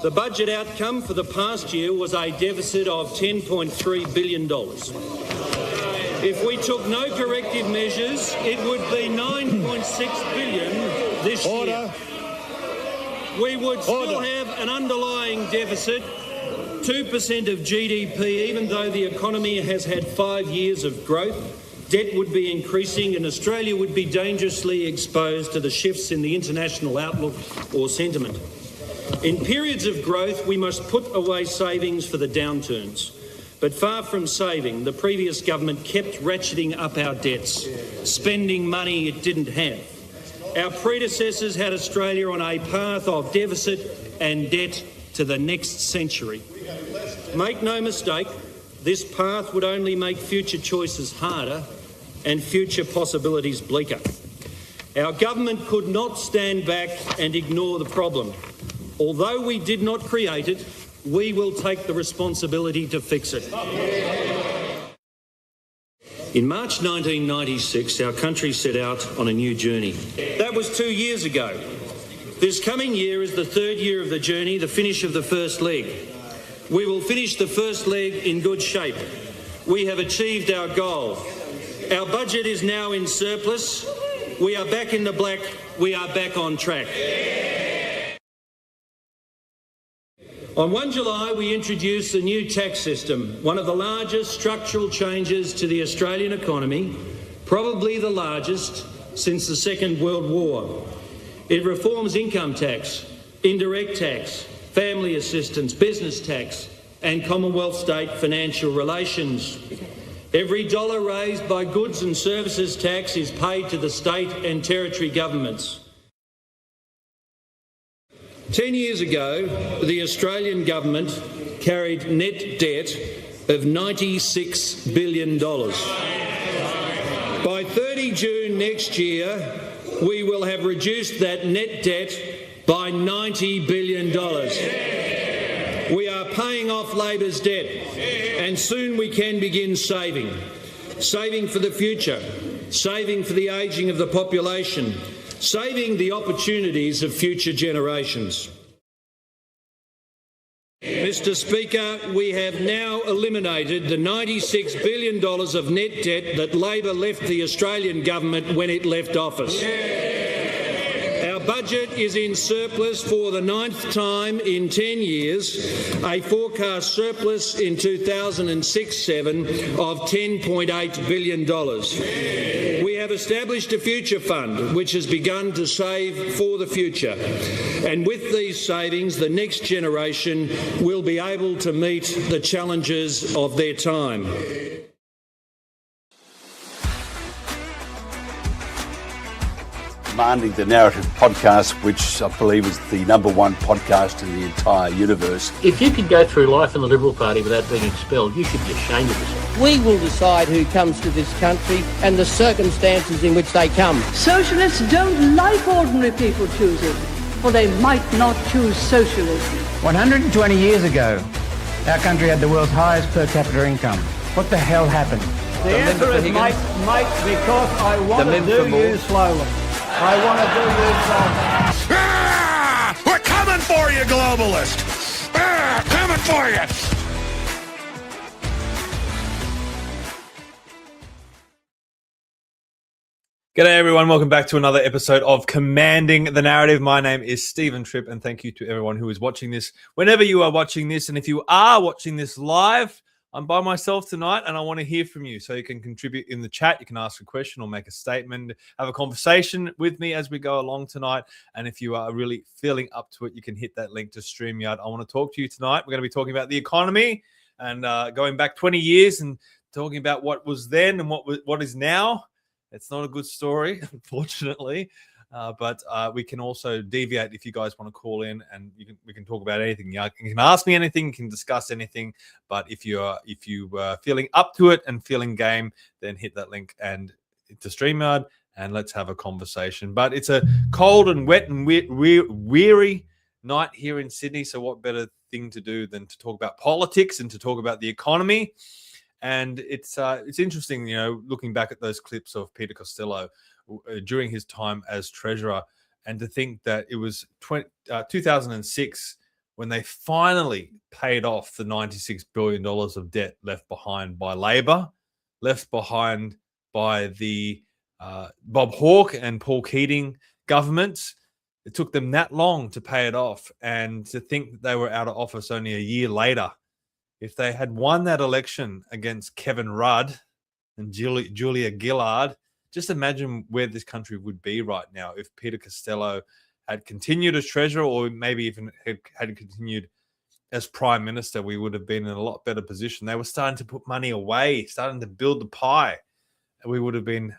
The budget outcome for the past year was a deficit of $10.3 billion. If we took no corrective measures, it would be $9.6 billion this year. We would still have an underlying deficit, 2% of GDP, even though the economy has had 5 years of growth. Debt would be increasing and Australia would be dangerously exposed to the shifts in the international outlook or sentiment. In periods of growth, we must put away savings for the downturns. But far from saving, the previous government kept ratcheting up our debts, spending money it didn't have. Our predecessors had Australia on a path of deficit and debt to the next century. Make no mistake, this path would only make future choices harder and future possibilities bleaker. Our government could not stand back and ignore the problem. Although we did not create it, we will take the responsibility to fix it. In March 1996, our country set out on a new journey. That was 2 years ago. This coming year is the third year of the journey, the finish of the first leg. We will finish the first leg in good shape. We have achieved our goal. Our budget is now in surplus. We are back in the black. We are back on track. On 1 July, we introduced a new tax system, one of the largest structural changes to the Australian economy, probably the largest since the Second World War. It reforms income tax, indirect tax, family assistance, business tax, and Commonwealth state financial relations. Every dollar raised by goods and services tax is paid to the state and territory governments. 10 years ago, the Australian government carried net debt of $96 billion. By 30 June next year, we will have reduced that net debt by $90 billion. We are paying off Labor's debt, and soon we can begin saving. Saving for the future, saving for the ageing of the population, saving the opportunities of future generations. Mr. Speaker, we have now eliminated the $96 billion of net debt that Labor left the Australian government when it left office. Our budget is in surplus for the 9th time in 10 years, a forecast surplus in 2006-07 of $10.8 billion. We have established a future fund which has begun to save for the future. And with these savings, the next generation will be able to meet the challenges of their time. Commanding the Narrative podcast, which I believe is the #1 podcast in the entire universe. If you could go through life in the Liberal Party without being expelled, you should be ashamed of yourself. We will decide who comes to this country and the circumstances in which they come. Socialists don't like ordinary people choosing, or they might not choose socialism. 120 years ago, our country had the world's highest per capita income. What the hell happened? The answer is Mike, because I want to do you slowly. I want to do you slowly. Ah! We're coming for you, globalist! Ah! Coming for you! G'day everyone, welcome back to another episode of Commanding the Narrative. My name is Stephen Tripp, and thank you to everyone who is watching this, whenever you are watching this. And if you are watching this live, I'm by myself tonight and I want to hear from you. So you can contribute in the chat, you can ask a question or make a statement, have a conversation with me as we go along tonight. And if you are really feeling up to it, you can hit that link to StreamYard. I want to talk to you tonight. We're going to be talking about the economy and going back 20 years and talking about what was then and what is now. It's not a good story, unfortunately, but we can also deviate if you guys want to call in, and we can talk about anything. You can ask me anything, you can discuss anything. But if you are feeling up to it and feeling game, then hit that link and to StreamYard and let's have a conversation. But it's a cold and wet and weary night here in Sydney. So what better thing to do than to talk about politics and to talk about the economy? And it's interesting, looking back at those clips of Peter Costello during his time as Treasurer, and to think that it was 2006 when they finally paid off the $96 billion of debt left behind by Labor, left behind by the Bob Hawke and Paul Keating governments. It took them that long to pay it off, and to think that they were out of office only a year later. If they had won that election against Kevin Rudd and Julia Gillard, just imagine where this country would be right now if Peter Costello had continued as treasurer, or maybe even had continued as prime minister. We would have been in a lot better position. They were starting to put money away, starting to build the pie. We would have been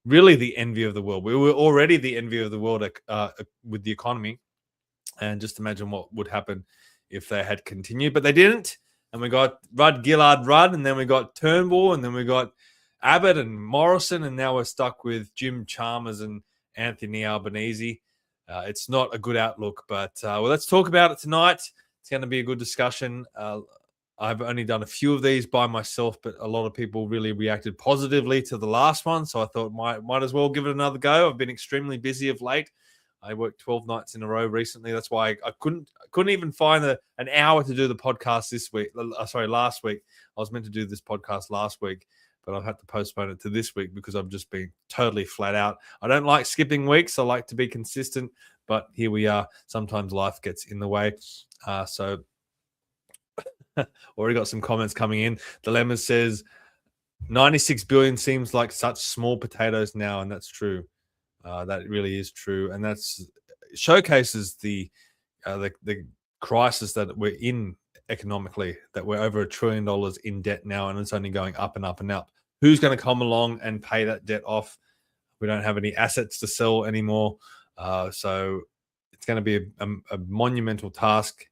really the envy of the world. We were already the envy of the world with the economy. And just imagine what would happen if they had continued. But they didn't. And we got Rudd, Gillard, and then we got Turnbull, and then we got Abbott and Morrison, and now we're stuck with Jim Chalmers and Anthony Albanese. It's not a good outlook, but well, let's talk about it tonight. It's going to be a good discussion. I've only done a few of these by myself, but a lot of people really reacted positively to the last one, so I thought might as well give it another go. I've been extremely busy of late. I worked 12 nights in a row recently. That's why I couldn't even find an hour to do the podcast last week. I was meant to do this podcast last week, but I've had to postpone it to this week because I've just been totally flat out. I don't like skipping weeks. I like to be consistent, but here we are. Sometimes life gets in the way. So already got some comments coming in. Dilemma says 96 billion seems like such small potatoes now, and that's true. That really is true, and that's showcases the crisis that we're in economically, that we're over $1 trillion in debt now, and it's only going up and up and up. Who's going to come along and pay that debt off? We don't have any assets to sell anymore, so it's going to be a monumental task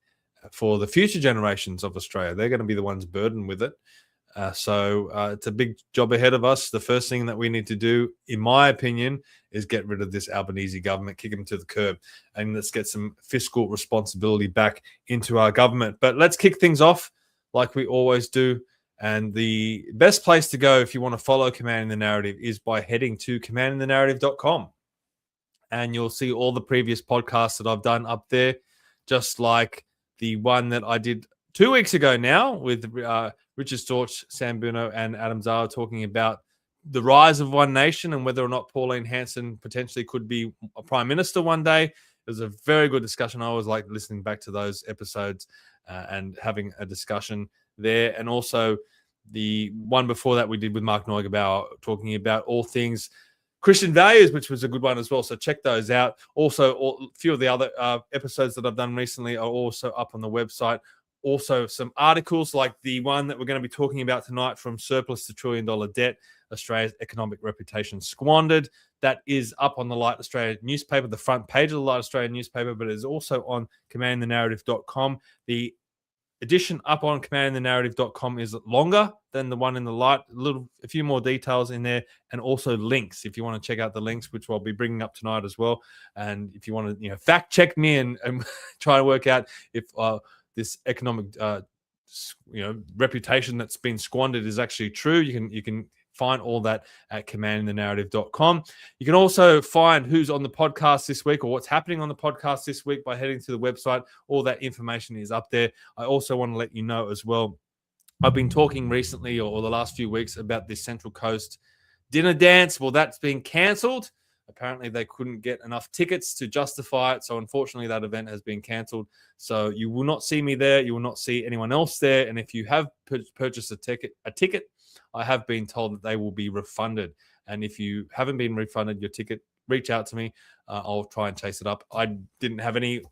for the future generations of Australia. They're going to be the ones burdened with it. So it's a big job ahead of us. The first thing that we need to do, in my opinion, is get rid of this Albanese government, kick them to the curb, and let's get some fiscal responsibility back into our government. But let's kick things off like we always do. And the best place to go if you want to follow Commanding the Narrative is by heading to commandingthenarrative.com. And you'll see all the previous podcasts that I've done up there, just like the one that I did 2 weeks ago now with Richard Storch, Sam Buno, and Adam Zara talking about the rise of One Nation and whether or not Pauline Hanson potentially could be a prime minister one day. It was a very good discussion. I always like listening back to those episodes and having a discussion there. And also the one before that we did with Mark Neugebauer talking about all things Christian values, which was a good one as well. So check those out. Also, a few of the other episodes that I've done recently are also up on the website. Also, some articles like the one that we're going to be talking about tonight, From Surplus to $1 Trillion Debt, Australia's Economic Reputation Squandered. That is up on the Light Australia newspaper, the front page of the Light Australia newspaper, but it is also on commandingthenarrative.com. The edition up on commandingthenarrative.com is longer than the one in the Light, a few more details in there, and also links if you want to check out the links, which I'll be bringing up tonight as well. And if you want to, fact check me and try to work out if this economic, reputation that's been squandered is actually true, you can find all that at commandingthenarrative.com. You can also find who's on the podcast this week or what's happening on the podcast this week by heading to the website. All that information is up there. I also want to let you know as well, I've been talking recently or the last few weeks about this Central Coast dinner dance. Well, that's been cancelled. Apparently, they couldn't get enough tickets to justify it. So, unfortunately, that event has been cancelled. So, you will not see me there. You will not see anyone else there. And if you have purchased a ticket, I have been told that they will be refunded. And if you haven't been refunded your ticket, reach out to me. I'll try and chase it up. I didn't have any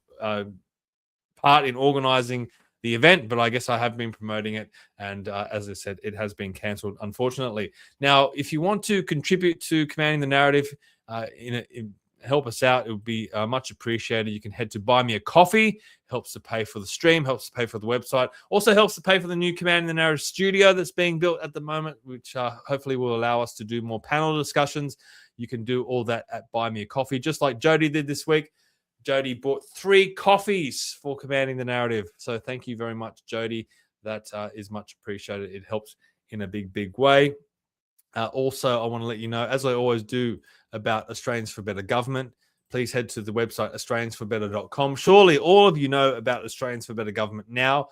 part in organising the event, but I guess I have been promoting it. And as I said, it has been cancelled, unfortunately. Now, if you want to contribute to Commanding the Narrative, help us out, it would be much appreciated. You can head to Buy Me a Coffee. Helps to pay for the stream, helps to pay for the website, also helps to pay for the new Commanding the Narrative studio that's being built at the moment, which hopefully will allow us to do more panel discussions. You can do all that at Buy Me a Coffee, just like Jody did this week. Jody bought 3 coffees for Commanding the Narrative. So thank you very much, Jody. That is much appreciated. It helps in a big, big way. Also, I want to let you know, as I always do, about Australians for Better Government. please head to the website australiansforbetter.com. Surely all of you know about Australians for Better government now.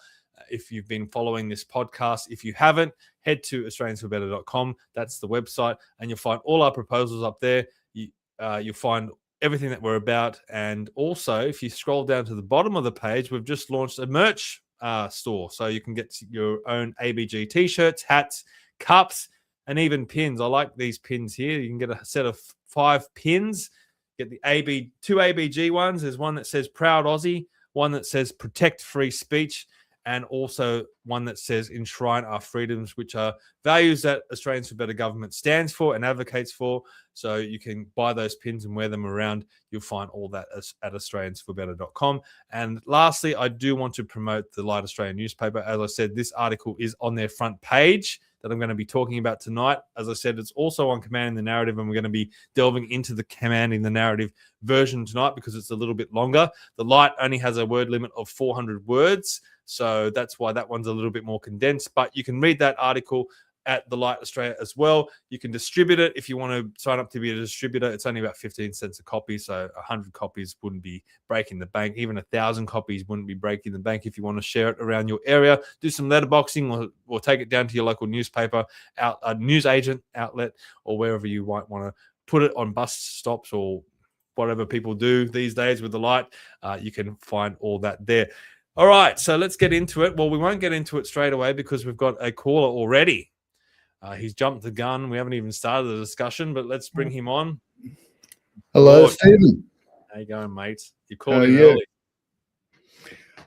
If you've been following this podcast, if you haven't, head to australiansforbetter.com. That's the website, and you'll find all our proposals up there. You'll find everything that we're about. And also, if you scroll down to the bottom of the page, we've just launched a merch store. So you can get your own ABG t-shirts, hats, cups, and even pins. I like these pins here. You can get a set of 5 pins. Get the two ABG ones. There's one that says Proud Aussie, one that says Protect Free Speech, and also one that says Enshrine Our Freedoms, which are values that Australians for Better government stands for and advocates for. So you can buy those pins and wear them around. You'll find all that at australiansforbetter.com. And lastly, I do want to promote the Light Australian newspaper. As I said, this article is on their front page that I'm going to be talking about tonight. As I said, it's also on Commanding the Narrative, and we're going to be delving into the Commanding the Narrative version tonight because it's a little bit longer. The Light only has a word limit of 400 words, so that's why that one's a little bit more condensed. But you can read that article at the Light Australia as well. You can distribute it if you want to sign up to be a distributor. It's only about 15 cents a copy, so 100 copies wouldn't be breaking the bank. Even 1,000 copies wouldn't be breaking the bank. If you want to share it around your area, do some letterboxing or take it down to your local newspaper, news agent outlet, or wherever you might want to put it on bus stops or whatever people do these days with the Light. You can find all that there. All right, so let's get into it. Well, we won't get into it straight away because we've got a caller already. He's jumped the gun. We haven't even started the discussion, but let's bring him on. Hello, Lord. Stephen. How you going, mate? You called in early.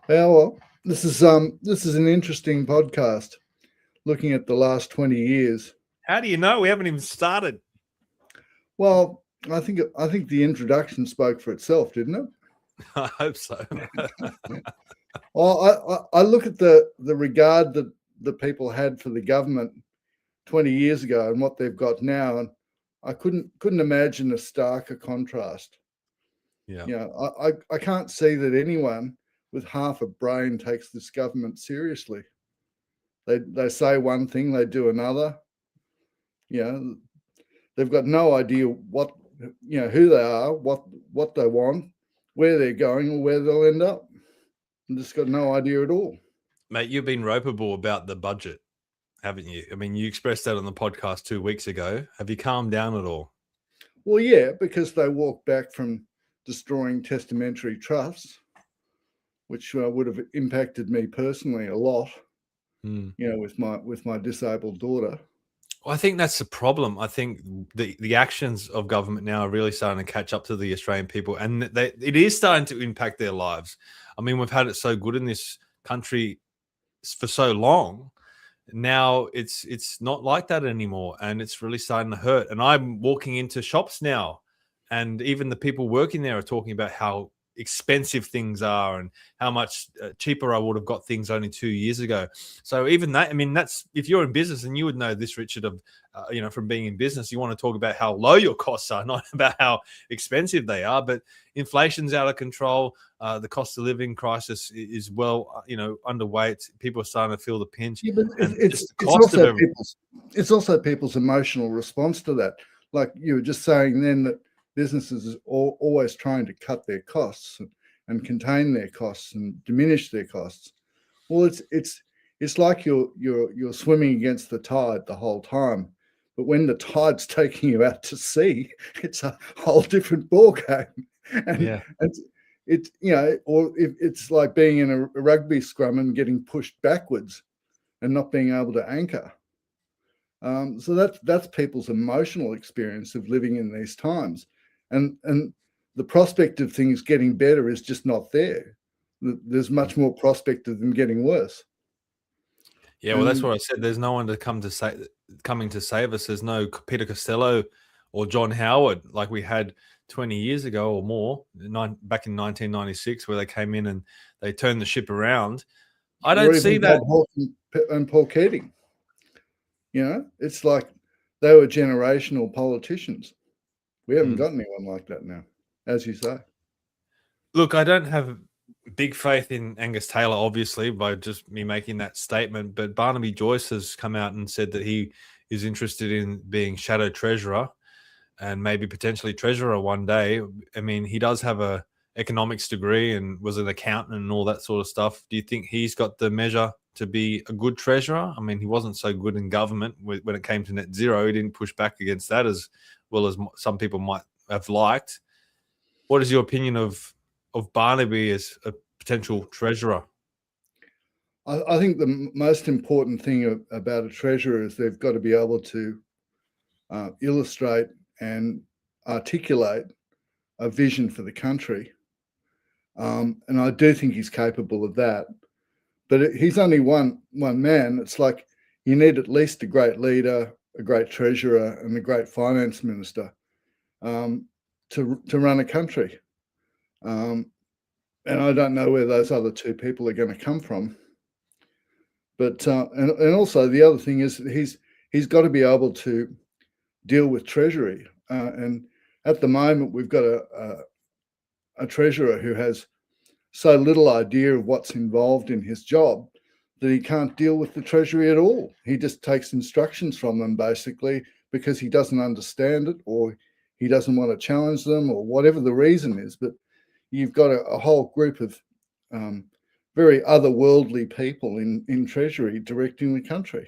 Well, this is an interesting podcast, looking at the last 20 years. How do you know? We haven't even started. Well, I think the introduction spoke for itself, didn't it? I hope so. Well, I look at the regard that the people had for the government 20 years ago and what they've got now, and I couldn't imagine a starker contrast. Yeah. You know, I can't see that anyone with half a brain takes this government seriously. They say one thing, they do another. You know, they've got no idea what, you know, who they are, what they want, where they're going, or where they'll end up. And just got no idea at all. Mate, you've been ropeable about the budget, haven't you? I mean, you expressed that on the podcast 2 weeks ago. Have you calmed down at all? Well, yeah, because they walked back from destroying testamentary trusts, which would have impacted me personally a lot. You know, with my disabled daughter. Well, I think that's the problem. I think the actions of government now are really starting to catch up to the Australian people, and it is starting to impact their lives. I mean, we've had it so good in this country for so long. Now it's not like that anymore, and it's really starting to hurt. And I'm walking into shops now, and even the people working there are talking about how expensive things are and how much cheaper I would have got things only 2 years ago. So even that, I mean, that's, if you're in business, and you would know this, Richard, of you know, from being in business, you want to talk about how low your costs are, not about how expensive they are. But inflation's out of control. The cost of living crisis is well, you know, underway. People are starting to feel the pinch. Yeah, but it's also people's emotional response to that. Like you were just saying then, that businesses are always trying to cut their costs and contain their costs and diminish their costs. Well, it's like you're swimming against the tide the whole time, but when the tide's taking you out to sea, it's a whole different ballgame. And it's you know, or if it's like being in a rugby scrum and getting pushed backwards and not being able to anchor. So that's people's emotional experience of living in these times. And the prospect of things getting better is just not there. There's much more prospect of them getting worse. Yeah, well, that's what I said. There's no one coming to save us. There's no Peter Costello or John Howard like we had 20 years ago or more, back in 1996, where they came in and they turned the ship around. I don't see that. And Paul Keating. You know, it's like they were generational politicians. We haven't got anyone like that now, as you say. Look, I don't have big faith in Angus Taylor, obviously, by just me making that statement. But Barnaby Joyce has come out and said that he is interested in being shadow treasurer. and maybe potentially treasurer one day. I mean, he does have a economics degree and was an accountant and all that sort of stuff. Do you think he's got the measure to be a good treasurer? I mean, he wasn't so good in government when it came to net zero. He didn't push back against that as well as some people might have liked. What is your opinion of Barnaby as a potential treasurer? I think the most important thing about a treasurer is they've got to be able to illustrate and articulate a vision for the country. And I do think he's capable of that. But he's only one man. It's like you need at least a great leader, a great treasurer, and a great finance minister to run a country. And I don't know where those other two people are going to come from. But and also the other thing is that he's got to be able to deal with Treasury. And at the moment, we've got a treasurer who has so little idea of what's involved in his job that he can't deal with the Treasury at all. He just takes instructions from them basically because he doesn't understand it or he doesn't want to challenge them or whatever the reason is. But you've got a whole group of very otherworldly people in Treasury directing the country.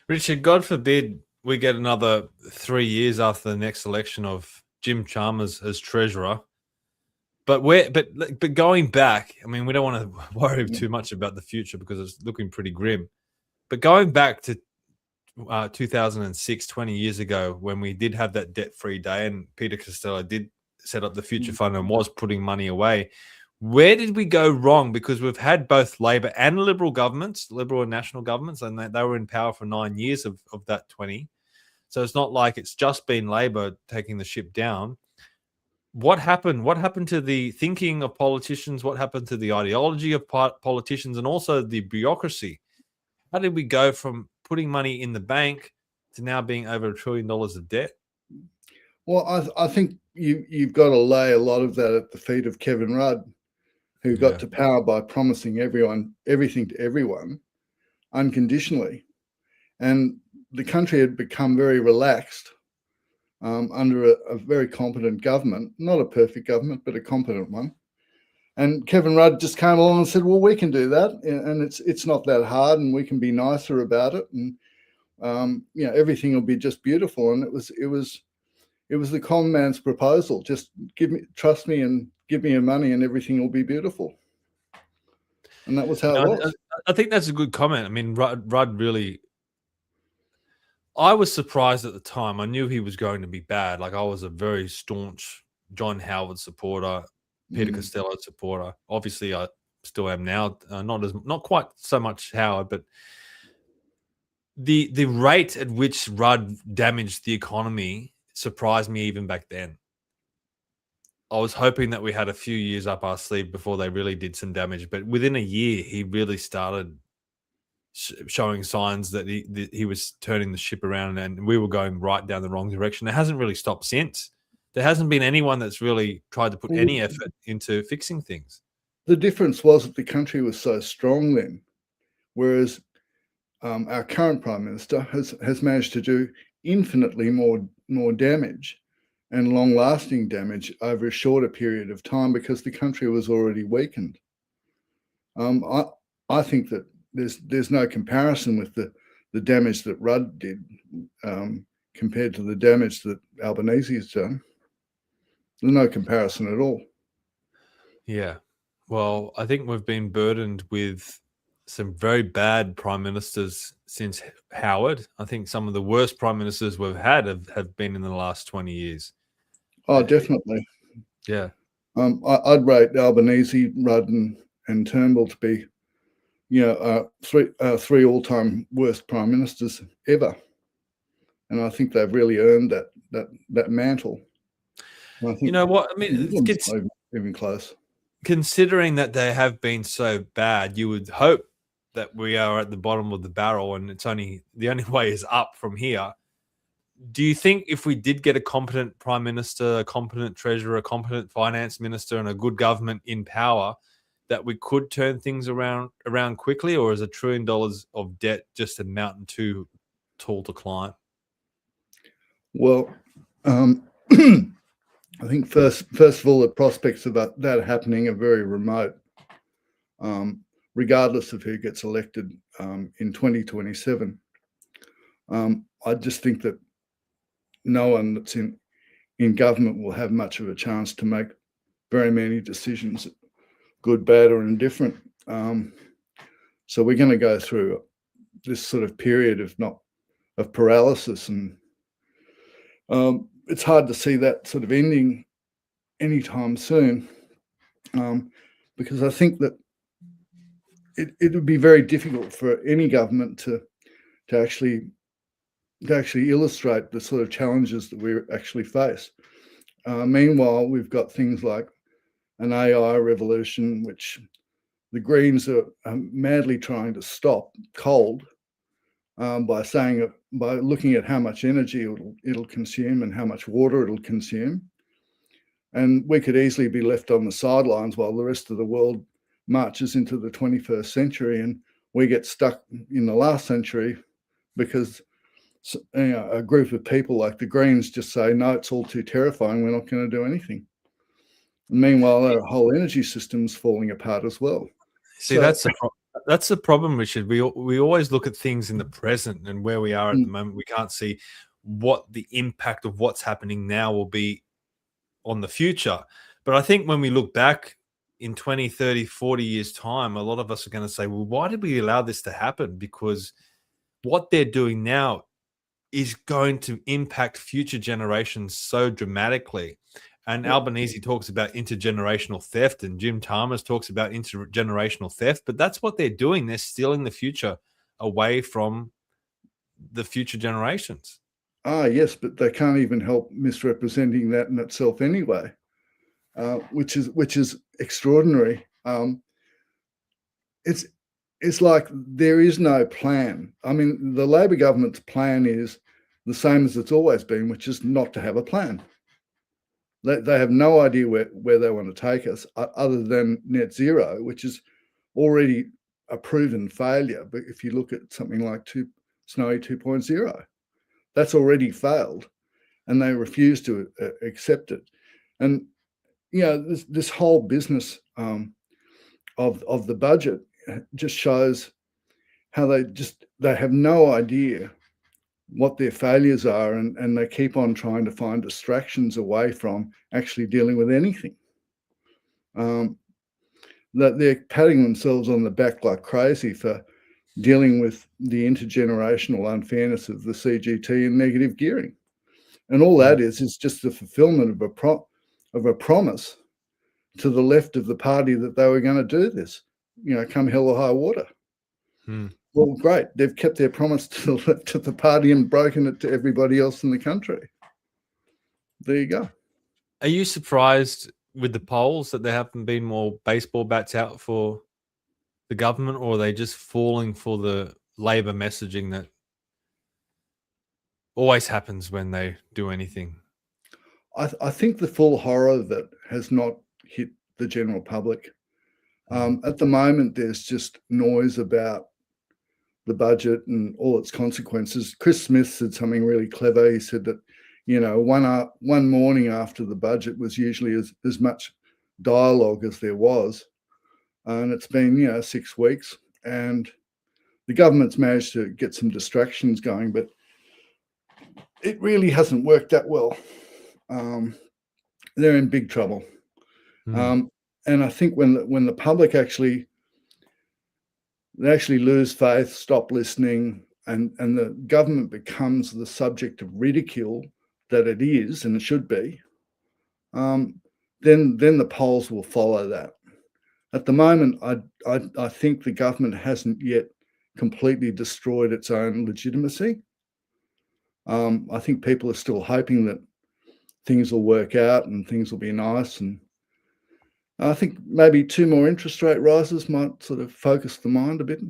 Richard, God forbid we get another 3 years after the next election of Jim Chalmers as treasurer. But going back, I mean, we don't want to worry too much about the future because it's looking pretty grim. But going back to 2006, 20 years ago, when we did have that debt-free day and Peter Costello did set up the Future Fund and was putting money away, where did we go wrong? Because we've had both Labor and Liberal governments, Liberal and national governments, and they were in power for 9 years of that 20. So it's not like it's just been Labor taking the ship down. What happened? What happened to the thinking of politicians? What happened to the ideology of politicians and also the bureaucracy? How did we go from putting money in the bank to now being over $1 trillion of debt? Well, I think you've got to lay a lot of that at the feet of Kevin Rudd, who got to power by promising everything to everyone unconditionally. And the country had become very relaxed under a very competent government, not a perfect government, but a competent one. And Kevin Rudd just came along and said, well, we can do that. And it's not that hard and we can be nicer about it. And, everything will be just beautiful. And it was the con man's proposal. Just trust me and give me your money and everything will be beautiful. And that was how it was. I think that's a good comment. I mean, Rudd really, I was surprised at the time. I knew he was going to be bad. Like, I was a very staunch John Howard supporter, Peter Costello supporter. Obviously, I still am now. Not quite so much Howard, but the rate at which Rudd damaged the economy surprised me even back then. I was hoping that we had a few years up our sleeve before they really did some damage, but within a year, he really started showing signs that he was turning the ship around and we were going right down the wrong direction. It hasn't really stopped since. There hasn't been anyone that's really tried to put any effort into fixing things. The difference was that the country was so strong then, whereas our current Prime Minister has managed to do infinitely more damage and long-lasting damage over a shorter period of time because the country was already weakened. I think that there's no comparison with the damage that Rudd did compared to the damage that Albanese has done. There's no comparison at all. Yeah. Well, I think we've been burdened with some very bad prime ministers since Howard. I think some of the worst prime ministers we've had have been in the last 20 years. Oh, definitely. Yeah. I'd rate Albanese, Rudd and Turnbull to be three all-time worst prime ministers ever, and I think they've really earned that mantle. And I think, you know what I mean? It's even close. Considering that they have been so bad, you would hope that we are at the bottom of the barrel, and the only way is up from here. Do you think if we did get a competent prime minister, a competent treasurer, a competent finance minister, and a good government in power, that we could turn things around quickly, or is $1 trillion of debt just a mountain too tall to climb? Well, I think first of all, the prospects of that happening are very remote, regardless of who gets elected in 2027. I just think that no one that's in government will have much of a chance to make very many decisions, good, bad, or indifferent. So we're going to go through this sort of period of paralysis, and it's hard to see that sort of ending anytime soon, because I think that it would be very difficult for any government to actually illustrate the sort of challenges that we actually face. Meanwhile, we've got things like an AI revolution, which the Greens are madly trying to stop cold by looking at how much energy it'll consume and how much water it'll consume. And we could easily be left on the sidelines while the rest of the world marches into the 21st century, and we get stuck in the last century because a group of people like the Greens just say, no, it's all too terrifying, we're not going to do anything. And meanwhile, our whole energy system's falling apart as well. See, that's the problem, Richard. We always look at things in the present and where we are at the moment. We can't see what the impact of what's happening now will be on the future. But I think when we look back in 20, 30, 40 years' time, a lot of us are going to say, well, why did we allow this to happen? Because what they're doing now is going to impact future generations so dramatically. And Albanese talks about intergenerational theft, and Jim Chalmers talks about intergenerational theft, but that's what they're doing. They're stealing the future away from the future generations. Yes, but they can't even help misrepresenting that in itself anyway, which is extraordinary. It's like there is no plan. I mean, the Labor government's plan is the same as it's always been, which is not to have a plan. They have no idea where they want to take us other than net zero, which is already a proven failure. But if you look at something like Snowy 2.0, that's already failed, and they refuse to accept it. And this whole business of the budget just shows how they have no idea what their failures are, and they keep on trying to find distractions away from actually dealing with anything. That they're patting themselves on the back like crazy for dealing with the intergenerational unfairness of the CGT and negative gearing. And all that is just the fulfillment of a promise to the left of the party that they were going to do this, come hell or high water. Well, great. They've kept their promise to the left of the party and broken it to everybody else in the country. There you go. Are you surprised with the polls that there haven't been more baseball bats out for the government, or are they just falling for the Labor messaging that always happens when they do anything? I think the full horror of it has not hit the general public. At the moment, there's just noise about the budget and all its consequences. Chris Smith said something really clever. He said that, one morning after the budget was usually as much dialogue as there was. And it's been, 6 weeks, and the government's managed to get some distractions going, but it really hasn't worked that well. They're in big trouble. And I think when the public actually lose faith, stop listening, and the government becomes the subject of ridicule that it is and it should be, then the polls will follow that. At the moment, I think the government hasn't yet completely destroyed its own legitimacy. I think people are still hoping that things will work out and things will be nice. And I think maybe 2 more interest rate rises might sort of focus the mind a bit.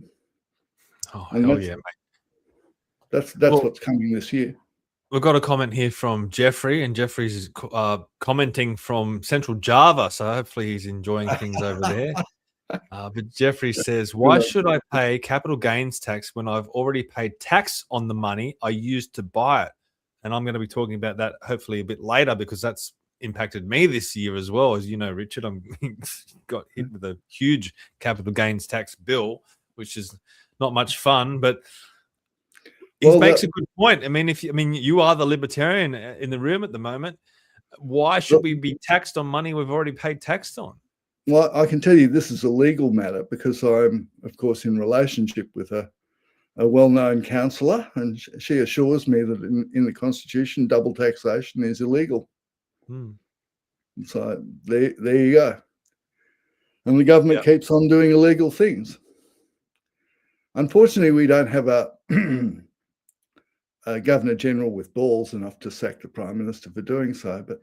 Oh, hell yeah, mate. That's what's coming this year. We've got a comment here from Jeffrey, and Jeffrey's commenting from Central Java, so hopefully he's enjoying things over there. But Jeffrey says, why should I pay capital gains tax when I've already paid tax on the money I used to buy it? And I'm going to be talking about that hopefully a bit later because that's impacted me this year as well. As you know, Richard, I'm got hit with a huge capital gains tax bill, which is not much fun, but he makes a good point. I mean, you are the libertarian in the room at the moment. Why should we be taxed on money we've already paid tax on? Well, I can tell you this is a legal matter because I'm, of course, in relationship with a well-known counsellor, and she assures me that in the Constitution, double taxation is illegal. So there you go. And the government keeps on doing illegal things. Unfortunately, we don't have a Governor General with balls enough to sack the Prime Minister for doing so, but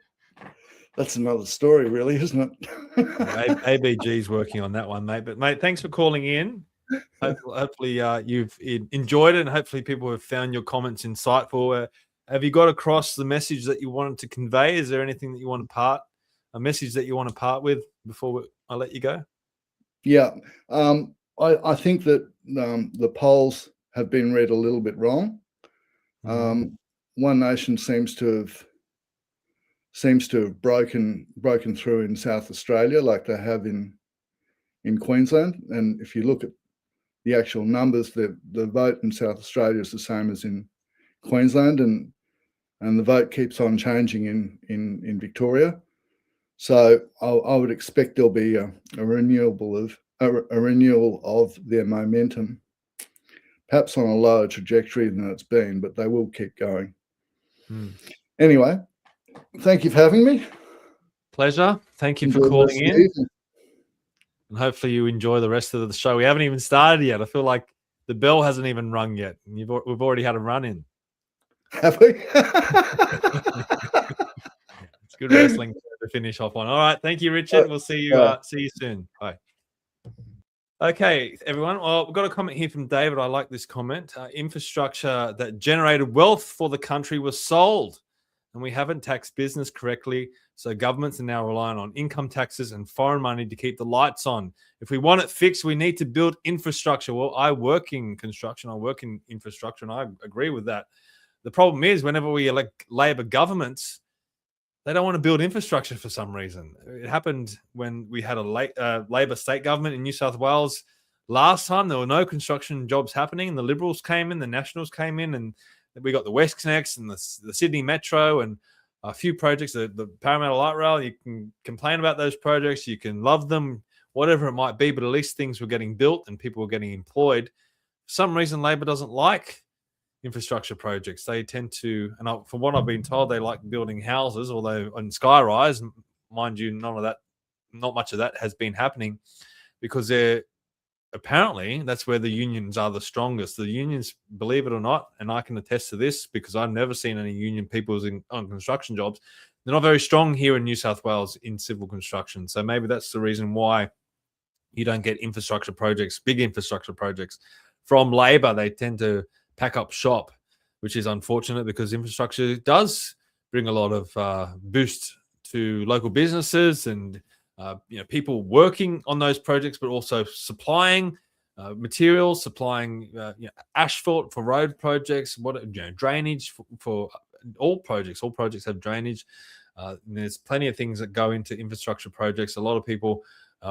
that's another story, really, isn't it? ABG's working on that one, mate. But, mate, thanks for calling in. Hopefully you've enjoyed it, and hopefully people have found your comments insightful. Have you got across the message that you wanted to convey? Is there anything that you want to a message that you want to part with before I let you go? Yeah, I think that the polls have been read a little bit wrong. One Nation seems to have broken through in South Australia, like they have in Queensland. And if you look at the actual numbers, the vote in South Australia is the same as in Queensland, and the vote keeps on changing in Victoria. So I would expect there'll be a renewal of their momentum, perhaps on a lower trajectory than it's been, but they will keep going. Anyway, thank you for having me. Pleasure. Thank you for calling in. And hopefully you enjoy the rest of the show. We haven't even started yet. I feel like the bell hasn't even rung yet. And we've already had a run in. Have we? It's good wrestling to finish off on. All right. Thank you, Richard. We'll see you soon. Bye. Okay, everyone. Well, we've got a comment here from David. I like this comment. Infrastructure that generated wealth for the country was sold, and we haven't taxed business correctly. So governments are now relying on income taxes and foreign money to keep the lights on. If we want it fixed, we need to build infrastructure. Well, I work in construction. I work in infrastructure, and I agree with that. The problem is whenever we elect Labor governments, they don't want to build infrastructure for some reason. It happened when we had a Labor state government in New South Wales last time. There were no construction jobs happening. The Liberals came in, the Nationals came in, and we got the WestConnex and the Sydney Metro and a few projects, the Parramatta Light Rail. You can complain about those projects. You can love them, whatever it might be, but at least things were getting built and people were getting employed. For some reason, Labor doesn't like infrastructure projects. They tend to, and from what I've been told, they like building houses, although on skyrise, mind you, not much of that has been happening because apparently that's where the unions are the strongest. The unions, believe it or not, and I can attest to this because I've never seen any union people on construction jobs. They're not very strong here in New South Wales in civil construction. So maybe that's the reason why you don't get infrastructure projects, big infrastructure projects from Labor. They tend to pack up shop, which is unfortunate because infrastructure does bring a lot of boost to local businesses and people working on those projects, but also supplying materials, supplying asphalt for road projects, drainage for all projects. All projects have drainage. There's plenty of things that go into infrastructure projects. A lot of people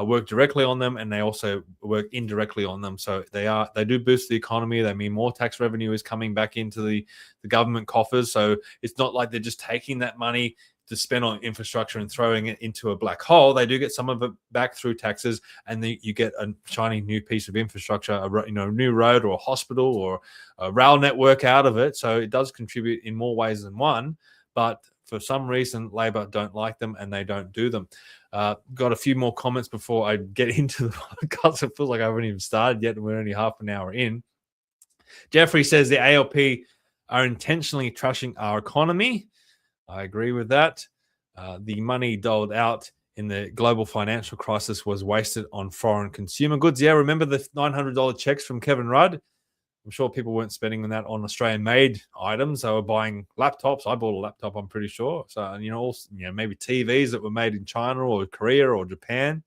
work directly on them, and they also work indirectly on them. So they do boost the economy. They mean more tax revenue is coming back into the government coffers. So it's not like they're just taking that money to spend on infrastructure and throwing it into a black hole. They do get some of it back through taxes, and you get a shiny new piece of infrastructure, a new road or a hospital or a rail network out of it. So it does contribute in more ways than one, but for some reason, Labor don't like them and they don't do them. Got a few more comments before I get into the podcast. It feels like I haven't even started yet and we're only half an hour in. Jeffrey says the ALP are intentionally trashing our economy. I agree with that. The money doled out in the global financial crisis was wasted on foreign consumer goods. Yeah, remember the $900 checks from Kevin Rudd? I'm sure people weren't spending that on Australian-made items. They were buying laptops. I bought a laptop, I'm pretty sure. So, maybe TVs that were made in China or Korea or Japan.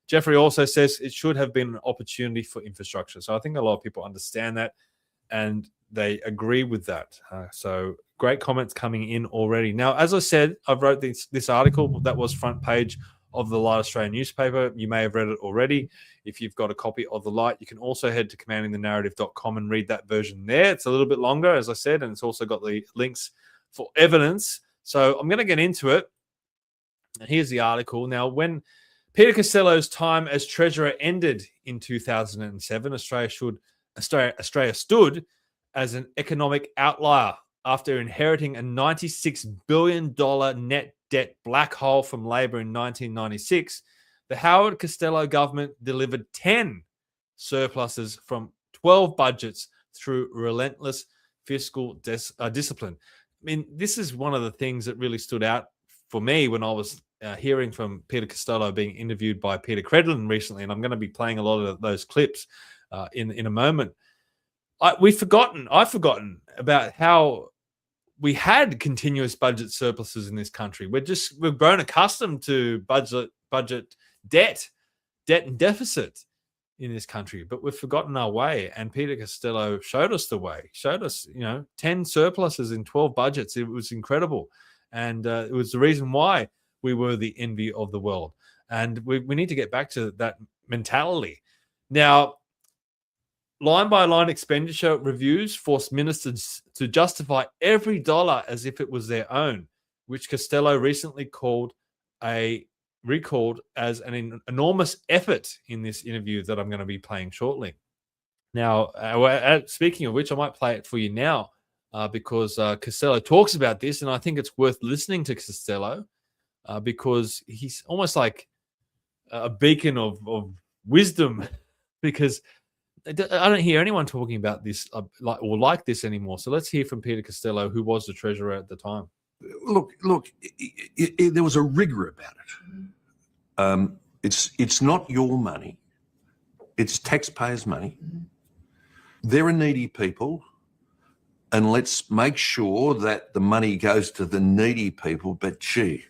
Jeffrey also says it should have been an opportunity for infrastructure. So I think a lot of people understand that. And they agree with that. So great comments coming in already. Now, as I said, I've wrote this article that was front page of the Light Australian newspaper. You may have read it already. If you've got a copy of the Light, you can also head to commandingthenarrative.com and read that version there. It's a little bit longer, as I said, and it's also got the links for evidence. So I'm going to get into it. And here's the article. Now, when Peter Costello's time as Treasurer ended in 2007, Australia stood as an economic outlier after inheriting a $96 billion net debt black hole from Labor in 1996. The Howard-Costello government delivered 10 surpluses from 12 budgets through relentless fiscal discipline. I mean, this is one of the things that really stood out for me when I was hearing from Peter Costello being interviewed by Peter Credlin recently, and I'm going to be playing a lot of those clips in a moment. I've forgotten about how we had continuous budget surpluses in this country. We've grown accustomed to budget debt and deficit in this country, but we've forgotten our way. And Peter Costello showed us the way. Showed us, 10 surpluses in 12 budgets. It was incredible, and it was the reason why we were the envy of the world. And we need to get back to that mentality. Now, line-by-line expenditure reviews forced ministers to justify every dollar as if it was their own, which Costello recently recalled as an enormous effort in this interview that I'm going to be playing shortly. Now, speaking of which, I might play it for you now because Costello talks about this, and I think it's worth listening to Costello because he's almost like a beacon of wisdom because I don't hear anyone talking about this like this anymore. So let's hear from Peter Costello, who was the treasurer at the time. Look, there was a rigor about it. It's not your money. It's taxpayers' money. There are needy people, and let's make sure that the money goes to the needy people. But gee,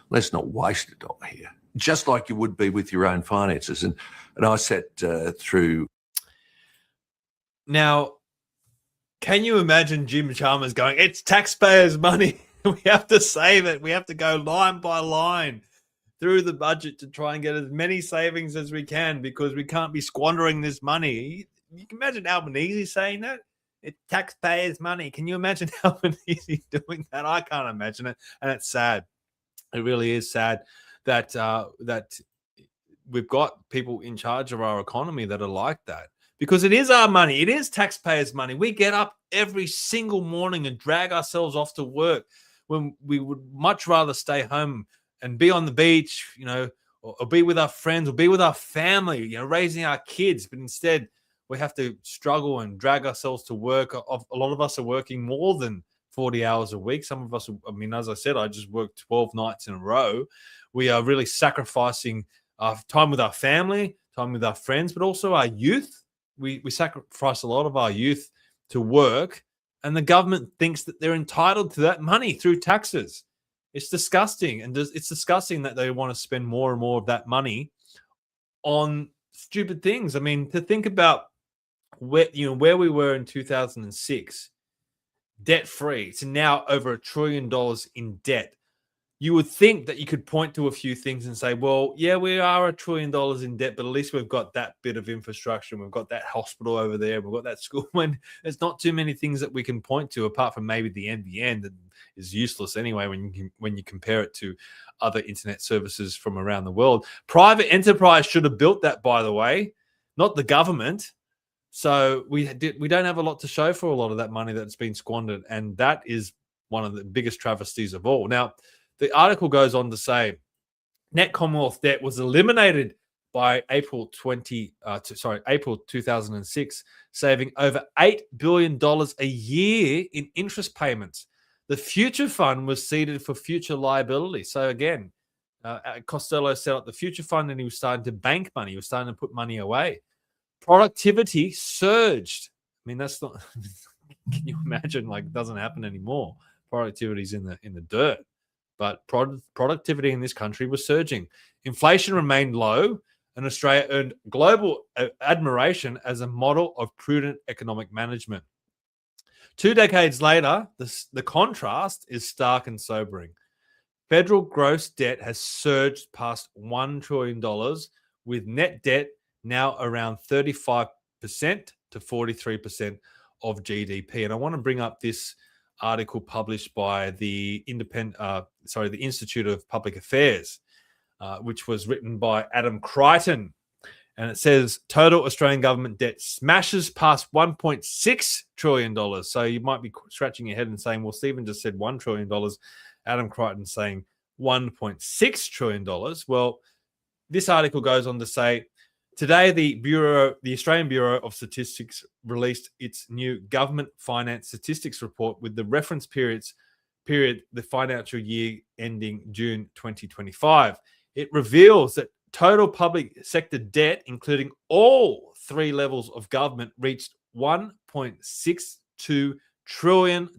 let's not waste a dollar here, just like you would be with your own finances. And I sat through. Now, can you imagine Jim Chalmers going, it's taxpayers' money. We have to save it. We have to go line by line through the budget to try and get as many savings as we can because we can't be squandering this money. You can imagine Albanese saying that. It's taxpayers' money. Can you imagine Albanese doing that? I can't imagine it. And it's sad. It really is sad that that we've got people in charge of our economy that are like that. Because it is our money. It is taxpayers' money. We get up every single morning and drag ourselves off to work when we would much rather stay home and be on the beach, or be with our friends or be with our family, raising our kids. But instead, we have to struggle and drag ourselves to work. A lot of us are working more than 40 hours a week. Some of us, as I said, I just worked 12 nights in a row. We are really sacrificing our time with our family, time with our friends, but also our youth. We sacrifice a lot of our youth to work, and the government thinks that they're entitled to that money through taxes. It's disgusting, and it's disgusting that they want to spend more and more of that money on stupid things. I mean, to think about where we were in 2006, debt-free, to now over $1 trillion in debt. You would think that you could point to a few things and say, well, yeah, we are $1 trillion in debt, but at least we've got that bit of infrastructure. We've got that hospital over there. We've got that school. When there's not too many things that we can point to apart from maybe the NBN that is useless anyway when you compare it to other internet services from around the world. Private enterprise should have built that, by the way, not the government. So we don't have a lot to show for a lot of that money that's been squandered, and that is one of the biggest travesties of all. Now, the article goes on to say net Commonwealth debt was eliminated by April 2006, saving over $8 billion a year in interest payments. The Future Fund was seeded for future liability. So again, Costello set up the Future Fund and he was starting to bank money. He was starting to put money away. Productivity surged. I mean, that's not, can you imagine? Like, it doesn't happen anymore. Productivity's in the dirt. But productivity in this country was surging. Inflation remained low, and Australia earned global admiration as a model of prudent economic management. 2 decades later, the contrast is stark and sobering. Federal gross debt has surged past $1 trillion, with net debt now around 35% to 43% of GDP. And I want to bring up this article published by the Institute of Public Affairs, which was written by Adam Crichton. And it says total Australian government debt smashes past $1.6 trillion. So you might be scratching your head and saying, well, Stephen just said $1 trillion. Adam Crichton saying $1.6 trillion. Well, this article goes on to say, today the Australian Bureau of Statistics released its new government finance statistics report with the reference period the financial year ending June 2025. It reveals that total public sector debt, including all 3 levels of government, reached $1.62 trillion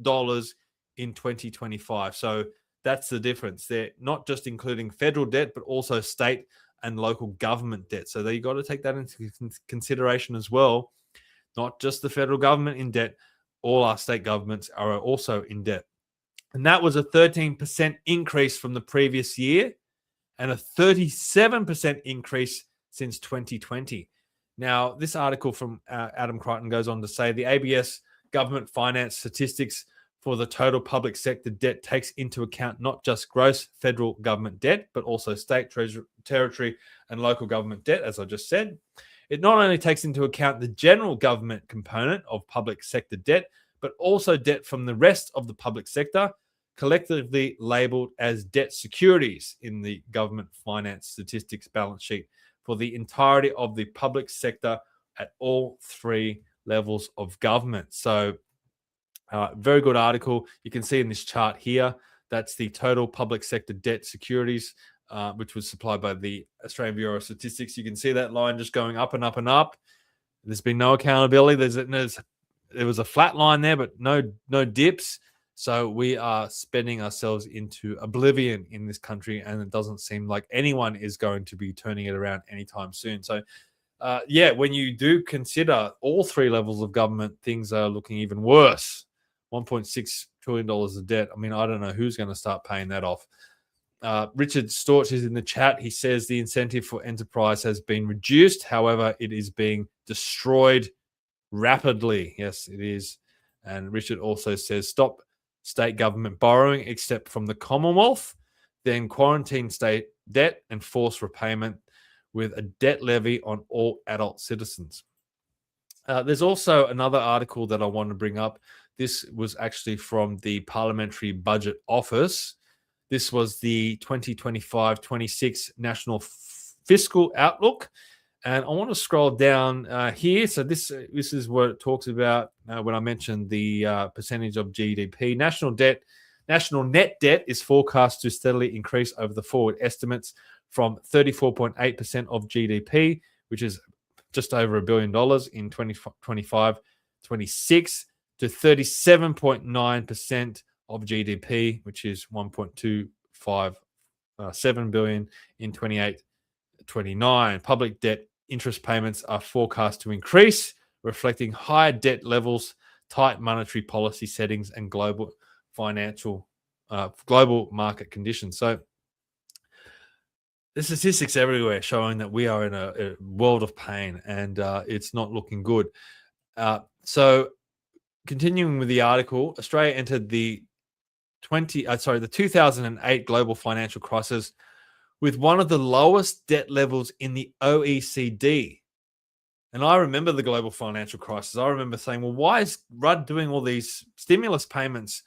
in 2025. So that's the difference. They're not just including federal debt, but also state and local government debt. So you got to take that into consideration as well. Not just the federal government in debt, all our state governments are also in debt. And that was a 13% increase from the previous year and a 37% increase since 2020. Now, this article from Adam Crichton goes on to say the ABS government finance statistics for the total public sector debt takes into account not just gross federal government debt, but also state, territory, and local government debt, as I just said. It not only takes into account the general government component of public sector debt, but also debt from the rest of the public sector, collectively labelled as debt securities in the government finance statistics balance sheet for the entirety of the public sector at all 3 levels of government. So, very good article. You can see in this chart here, that's the total public sector debt securities, which was supplied by the Australian Bureau of Statistics. You can see that line just going up and up and up. There's been no accountability. There was a flat line there, but no dips. So we are spending ourselves into oblivion in this country, and it doesn't seem like anyone is going to be turning it around anytime soon. So, when you do consider all 3 levels of government, things are looking even worse. $1.6 trillion of debt. I mean, I don't know who's going to start paying that off. Richard Storch is in the chat. He says the incentive for enterprise has been reduced. However, it is being destroyed rapidly. Yes, it is. And Richard also says stop state government borrowing except from the Commonwealth, then quarantine state debt and force repayment with a debt levy on all adult citizens. There's also another article that I want to bring up. This was actually from the Parliamentary Budget Office. This was the 2025-26 National Fiscal Outlook. And I want to scroll down here. So this is what it talks about when I mentioned the percentage of GDP. National net debt is forecast to steadily increase over the forward estimates from 34.8% of GDP, which is just over $1 billion in 2025-26, to 37.9% of GDP, which is $1.257 billion in 28-29. Public debt interest payments are forecast to increase, reflecting higher debt levels, tight monetary policy settings, and global market conditions. So the statistics everywhere showing that we are in a world of pain, and it's not looking good. So continuing with the article, Australia entered the 2008 global financial crisis with one of the lowest debt levels in the OECD. And I remember the global financial crisis. I remember saying, well, why is Rudd doing all these stimulus payments?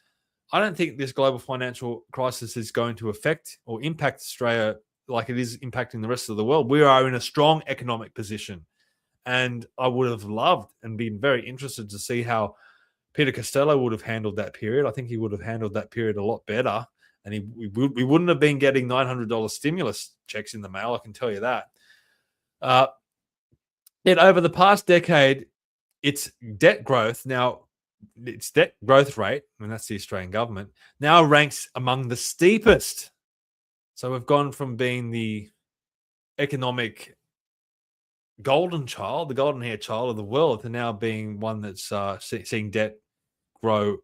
I don't think this global financial crisis is going to affect or impact Australia like it is impacting the rest of the world. We are in a strong economic position. And I would have loved and been very interested to see how Peter Costello would have handled that period. I think he would have handled that period a lot better. And we wouldn't have been getting $900 stimulus checks in the mail, I can tell you that. Yet over the past decade, its debt growth rate, and that's the Australian government, now ranks among the steepest. So we've gone from being the economic golden child, the golden-haired child of the world, to now being one that's seeing debt grow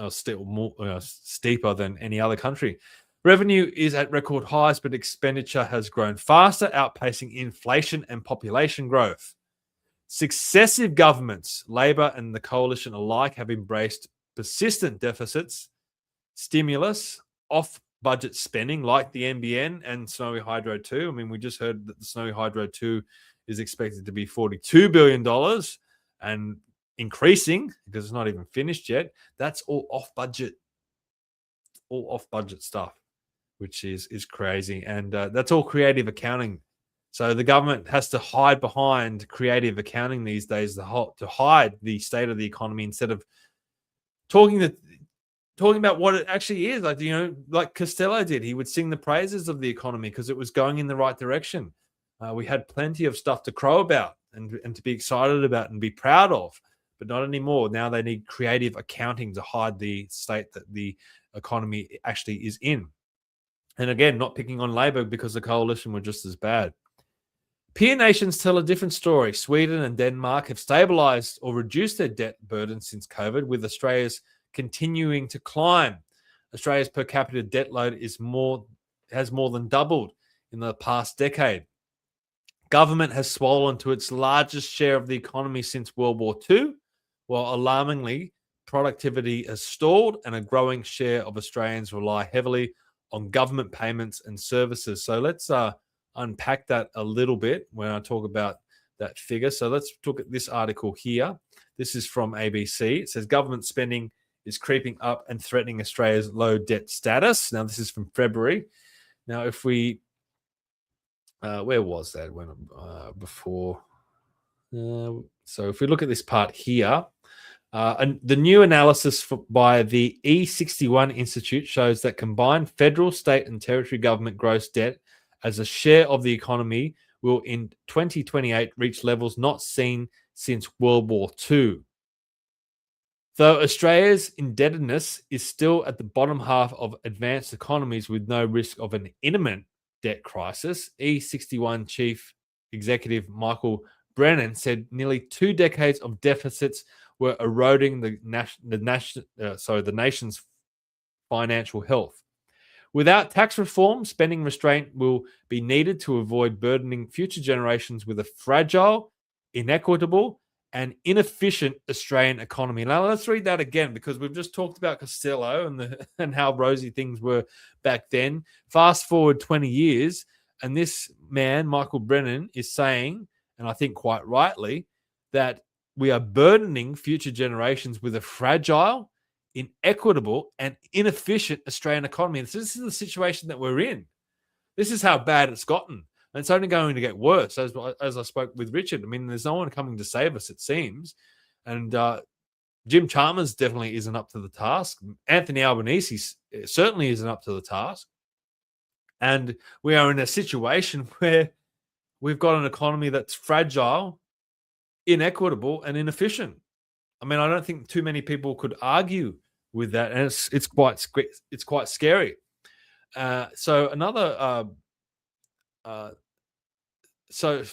still more steeper than any other country. Revenue is at record highs, but expenditure has grown faster, outpacing inflation and population growth. Successive governments, Labor and the coalition alike, have embraced persistent deficits, stimulus, off-budget spending like the NBN and Snowy Hydro 2. I mean, we just heard that the Snowy Hydro 2 is expected to be $42 billion and increasing because it's not even finished yet. That's all off-budget stuff, which is crazy. And that's all creative accounting. So the government has to hide behind creative accounting these days to hide the state of the economy instead of talking about what it actually is. Like Costello did. He would sing the praises of the economy because it was going in the right direction. We had plenty of stuff to crow about and to be excited about and be proud of, but not anymore. Now they need creative accounting to hide the state that the economy actually is in. And again, not picking on Labor because the coalition were just as bad. Peer nations tell a different story. Sweden and Denmark have stabilized or reduced their debt burden since COVID, with Australia's continuing to climb. Australia's per capita debt load has more than doubled in the past decade. Government has swollen to its largest share of the economy since World War II, while alarmingly, productivity has stalled and a growing share of Australians rely heavily on government payments and services. So let's unpack that a little bit when I talk about that figure. So let's look at this article here. This is from ABC. It says government spending is creeping up and threatening Australia's low debt status. Now, this is from February. Now, if we, where was that when before? So if we look at this part here, and the new analysis by the E61 Institute shows that combined federal, state, and territory government gross debt as a share of the economy will in 2028 reach levels not seen since World War II. Though Australia's indebtedness is still at the bottom half of advanced economies with no risk of an imminent debt crisis, E61 Chief Executive Michael Brennan said nearly 2 decades of deficits were eroding the nation's financial health. Without tax reform, spending restraint will be needed to avoid burdening future generations with a fragile, inequitable, and inefficient Australian economy. Now, let's read that again because we've just talked about Costello and how rosy things were back then. Fast forward 20 years, and this man, Michael Brennan, is saying, and I think quite rightly, that we are burdening future generations with a fragile, inequitable, and inefficient Australian economy. And so this is the situation that we're in. This is how bad it's gotten. And it's only going to get worse, as I spoke with Richard. I mean, there's no one coming to save us, it seems. And Jim Chalmers definitely isn't up to the task. Anthony Albanese certainly isn't up to the task. And we are in a situation where we've got an economy that's fragile, inequitable, and inefficient. I mean, I don't think too many people could argue with that, and it's quite scary. So another, so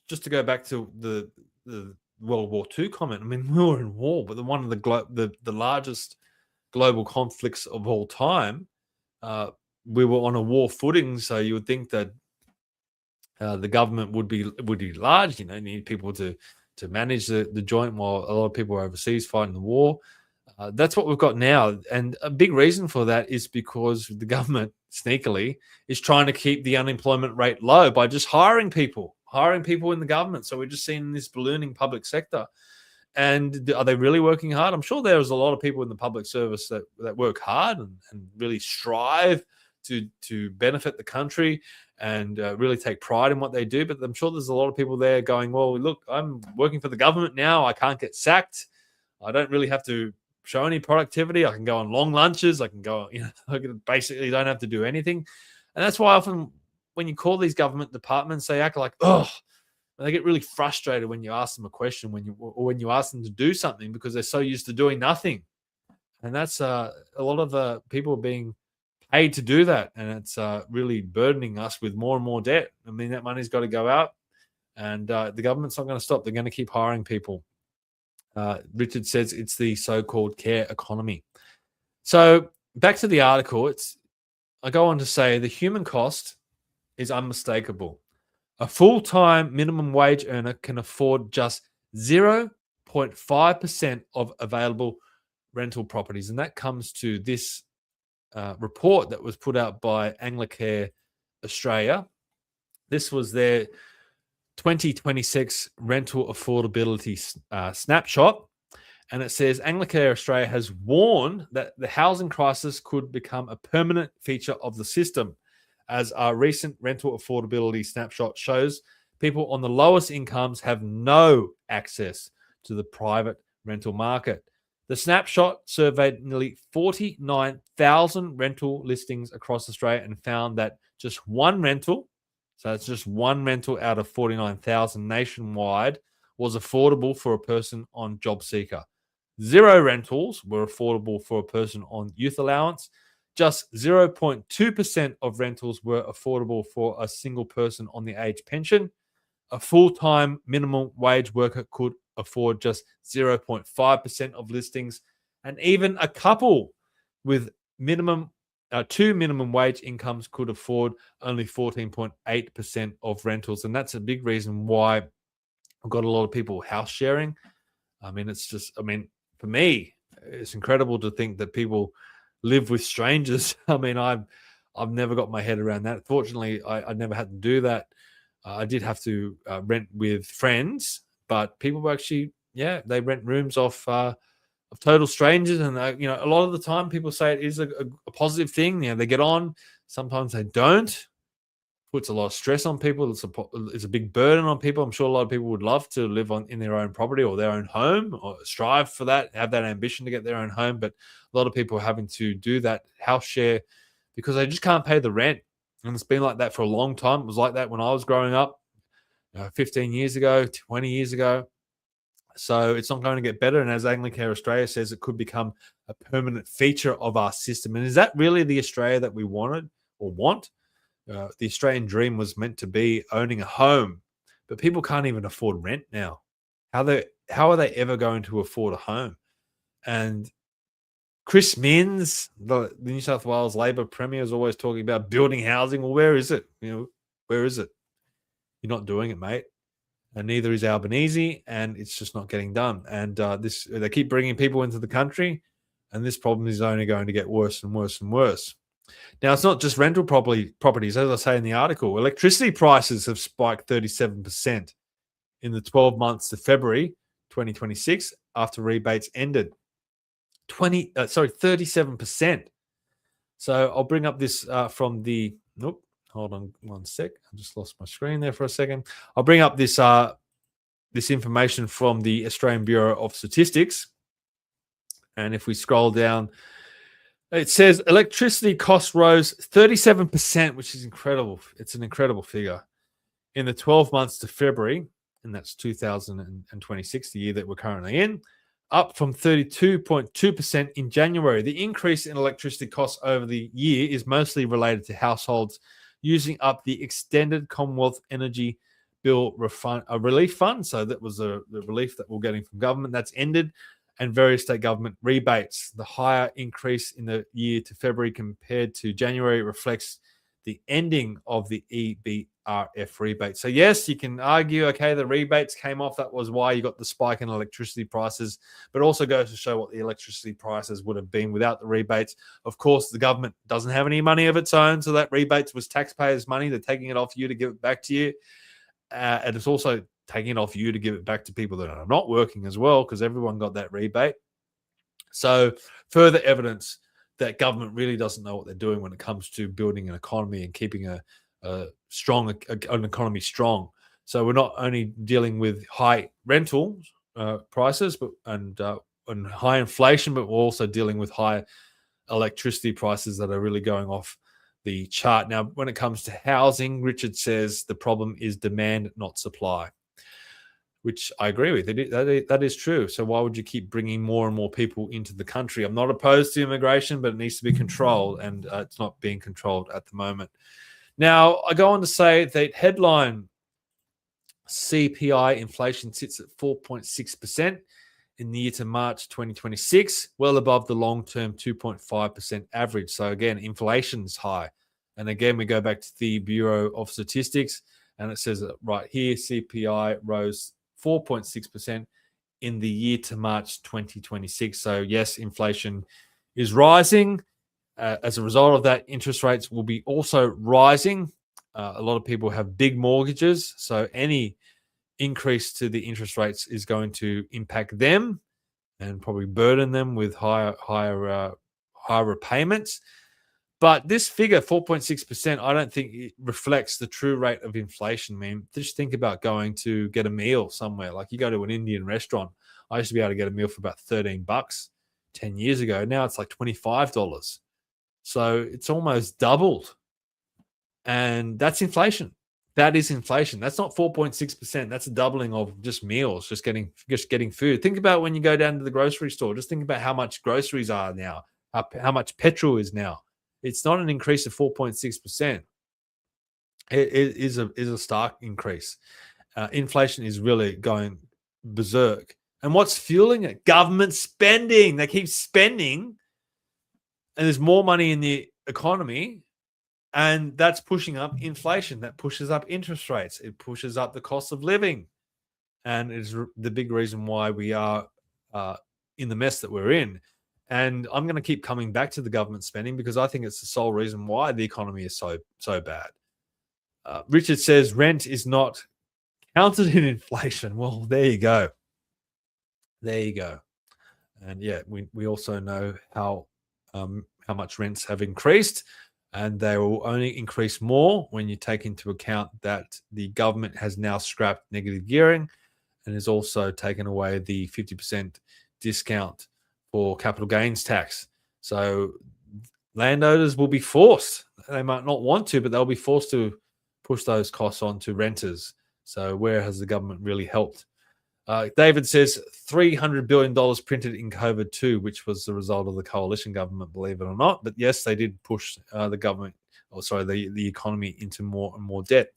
just to go back to the World War II comment. I mean, we were in war, but one of the largest global conflicts of all time. We were on a war footing, so you would think that the government would be large. You need people to manage the joint while a lot of people are overseas fighting the war. That's what we've got now. And a big reason for that is because the government, sneakily, is trying to keep the unemployment rate low by just hiring people in the government. So we're just seeing this ballooning public sector. And are they really working hard? I'm sure there's a lot of people in the public service that work hard and really strive to benefit the country and really take pride in what they do. But I'm sure there's a lot of people there going, well, look, I'm working for the government now. I can't get sacked. I don't really have to show any productivity. I can go on long lunches. I can go, I basically don't have to do anything. And that's why often when you call these government departments, they act like, oh, they get really frustrated when you ask them a question, when you ask them to do something, because they're so used to doing nothing. And that's a lot of the people being paid to do that, and it's really burdening us with more and more debt. I mean, that money's got to go out, and the government's not going to stop. They're going to keep hiring people. Richard says it's the so-called care economy. So back to the article, I go on to say the human cost is unmistakable. A full-time minimum wage earner can afford just 0.5% of available rental properties. And that comes to this report that was put out by Anglicare Australia. This was their 2026 rental affordability snapshot. And it says Anglicare Australia has warned that the housing crisis could become a permanent feature of the system. As our recent rental affordability snapshot shows, people on the lowest incomes have no access to the private rental market. The snapshot surveyed nearly 49,000 rental listings across Australia and found that just one rental, so it's just one rental out of 49,000 nationwide, was affordable for a person on job seeker. 0 rentals were affordable for a person on youth allowance. Just 0.2% of rentals were affordable for a single person on the age pension. A full-time minimum wage worker could afford just 0.5% of listings. And even a couple with two minimum wage incomes could afford only 14.8% of rentals. And that's a big reason why I've got a lot of people house sharing. I mean, for me, it's incredible to think that people live with strangers. I mean, I've never got my head around that. Fortunately, I never had to do that. I did have to rent with friends, but people were actually, they rent rooms off of total strangers. And, a lot of the time people say it is a positive thing. They get on. Sometimes they don't. Puts a lot of stress on people. It's a big burden on people. I'm sure a lot of people would love to live in their own property or their own home, or strive for that, have that ambition to get their own home. But a lot of people are having to do that house share because they just can't pay the rent. And it's been like that for a long time. It was like that when I was growing up 15 years ago, 20 years ago. So it's not going to get better. And as Anglicare Australia says, it could become a permanent feature of our system. And is that really the Australia that we wanted or want? The Australian dream was meant to be owning a home, but people can't even afford rent now. How are they ever going to afford a home? And Chris Minns, the New South Wales Labor Premier, is always talking about building housing. Well, where is it? Where is it? You're not doing it, mate. And neither is Albanese, and it's just not getting done. And they keep bringing people into the country, and this problem is only going to get worse and worse and worse. Now, it's not just rental properties. As I say in the article, electricity prices have spiked 37% in the 12 months to February 2026 after rebates ended. 37%. So I'll bring up this from the... Nope, hold on one sec. I just lost my screen there for a second. I'll bring up this information from the Australian Bureau of Statistics. And if we scroll down... It says electricity costs rose 37%, which is incredible. It's an incredible figure. In the 12 months to February, and that's 2026, the year that we're currently in, up from 32.2% in January. The increase in electricity costs over the year is mostly related to households using up the extended Commonwealth Energy Bill relief fund. So that was the relief that we're getting from government. That's ended. And various state government rebates. The higher increase in the year to February compared to January reflects the ending of the EBRF rebate. So yes, you can argue, okay, the rebates came off. That was why you got the spike in electricity prices, but also goes to show what the electricity prices would have been without the rebates. Of course, the government doesn't have any money of its own, so that rebates was taxpayers' money. They're taking it off you to give it back to you. And it's also taking it off you to give it back to people that are not working as well, because everyone got that rebate. So further evidence that government really doesn't know what they're doing when it comes to building an economy and keeping an economy strong. So we're not only dealing with high rental prices and high inflation, but we're also dealing with high electricity prices that are really going off the chart. Now, when it comes to housing, Richard says the problem is demand, not supply, which I agree with. That is true. So why would you keep bringing more and more people into the country? I'm not opposed to immigration, but it needs to be controlled, and it's not being controlled at the moment. Now, I go on to say that headline CPI inflation sits at 4.6%. in the year to March 2026, well above the long-term 2.5% average. So again, inflation's high. And again, we go back to the Bureau of Statistics, and it says right here, CPI rose 4.6% in the year to March 2026. So yes, inflation is rising. As a result of that, interest rates will be also rising. A lot of people have big mortgages, so any increase to the interest rates is going to impact them and probably burden them with higher repayments. But this figure, 4.6%, I don't think it reflects the true rate of inflation. I mean, just think about going to get a meal somewhere. Like you go to an Indian restaurant. I used to be able to get a meal for about $13 10 years ago. Now it's like $25. So it's almost doubled. And that's inflation. That is inflation. That's not 4.6%. That's a doubling of just meals, just getting food. Think about when you go down to the grocery store. Just think about how much groceries are now, how much petrol is now. It's not an increase of 4.6%. It is a stark increase. Inflation is really going berserk. And what's fueling it? Government spending. They keep spending, and there's more money in the economy, and that's pushing up inflation. That pushes up interest rates. It pushes up the cost of living, and it's the big reason why we are in the mess that we're in. And I'm going to keep coming back to the government spending because I think it's the sole reason why the economy is so bad. Richard says rent is not counted in inflation. Well, there you go. There you go. And yeah, we also know how much rents have increased, and they will only increase more when you take into account that the government has now scrapped negative gearing and has also taken away the 50% discount for capital gains tax. So landowners will be forced. They might not want to, but they'll be forced to push those costs on to renters. So where has the government really helped? David says $300 billion printed in COVID too, which was the result of the coalition government, believe it or not. But yes, they did push the economy into more and more debt.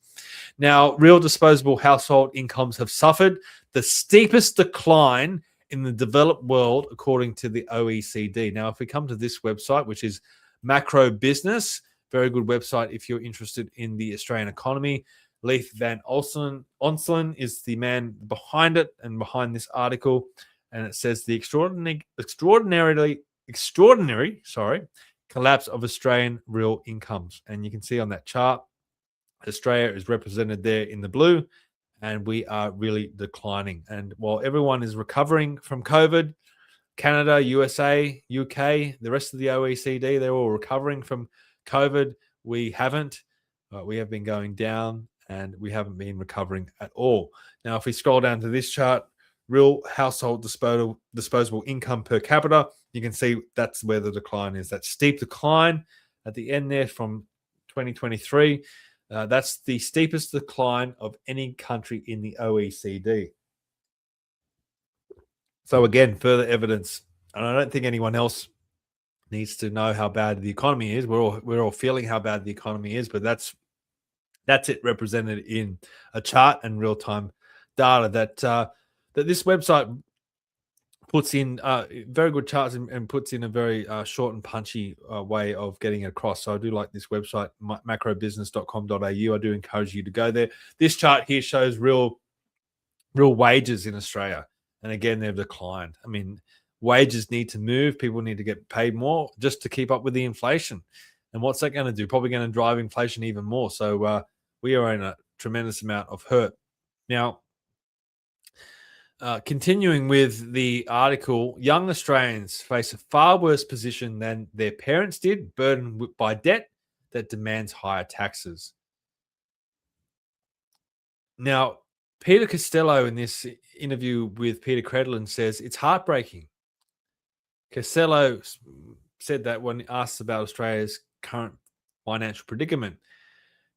Now, real disposable household incomes have suffered the steepest decline in the developed world, according to the OECD. Now, if we come to this website, which is Macro Business, very good website if you're interested in the Australian economy. Leith Van Onselen is the man behind it and behind this article. And it says the extraordinary collapse of Australian real incomes. And you can see on that chart, Australia is represented there in the blue, and we are really declining. And while everyone is recovering from COVID, Canada, USA, UK, the rest of the OECD, they're all recovering from COVID. We haven't. We have been going down, and we haven't been recovering at all. Now, if we scroll down to this chart, real household disposable income per capita, you can see that's where the decline is. That steep decline at the end there from 2023. That's the steepest decline of any country in the OECD. So again, further evidence, and I don't think anyone else needs to know how bad the economy is. We're all feeling how bad the economy is, but that's it represented in a chart and real-time data that this website puts in very good charts and puts in a very short and punchy way of getting it across. So I do like this website, macrobusiness.com.au. I do encourage you to go there. This chart here shows real wages in Australia. And again, they've declined. I mean, wages need to move. People need to get paid more just to keep up with the inflation. And what's that going to do? Probably going to drive inflation even more. So we are in a tremendous amount of hurt. Now, continuing with the article, young Australians face a far worse position than their parents did, burdened by debt that demands higher taxes. Now, Peter Costello, in this interview with Peter Costello, says it's heartbreaking. Costello said that when asked about Australia's current financial predicament.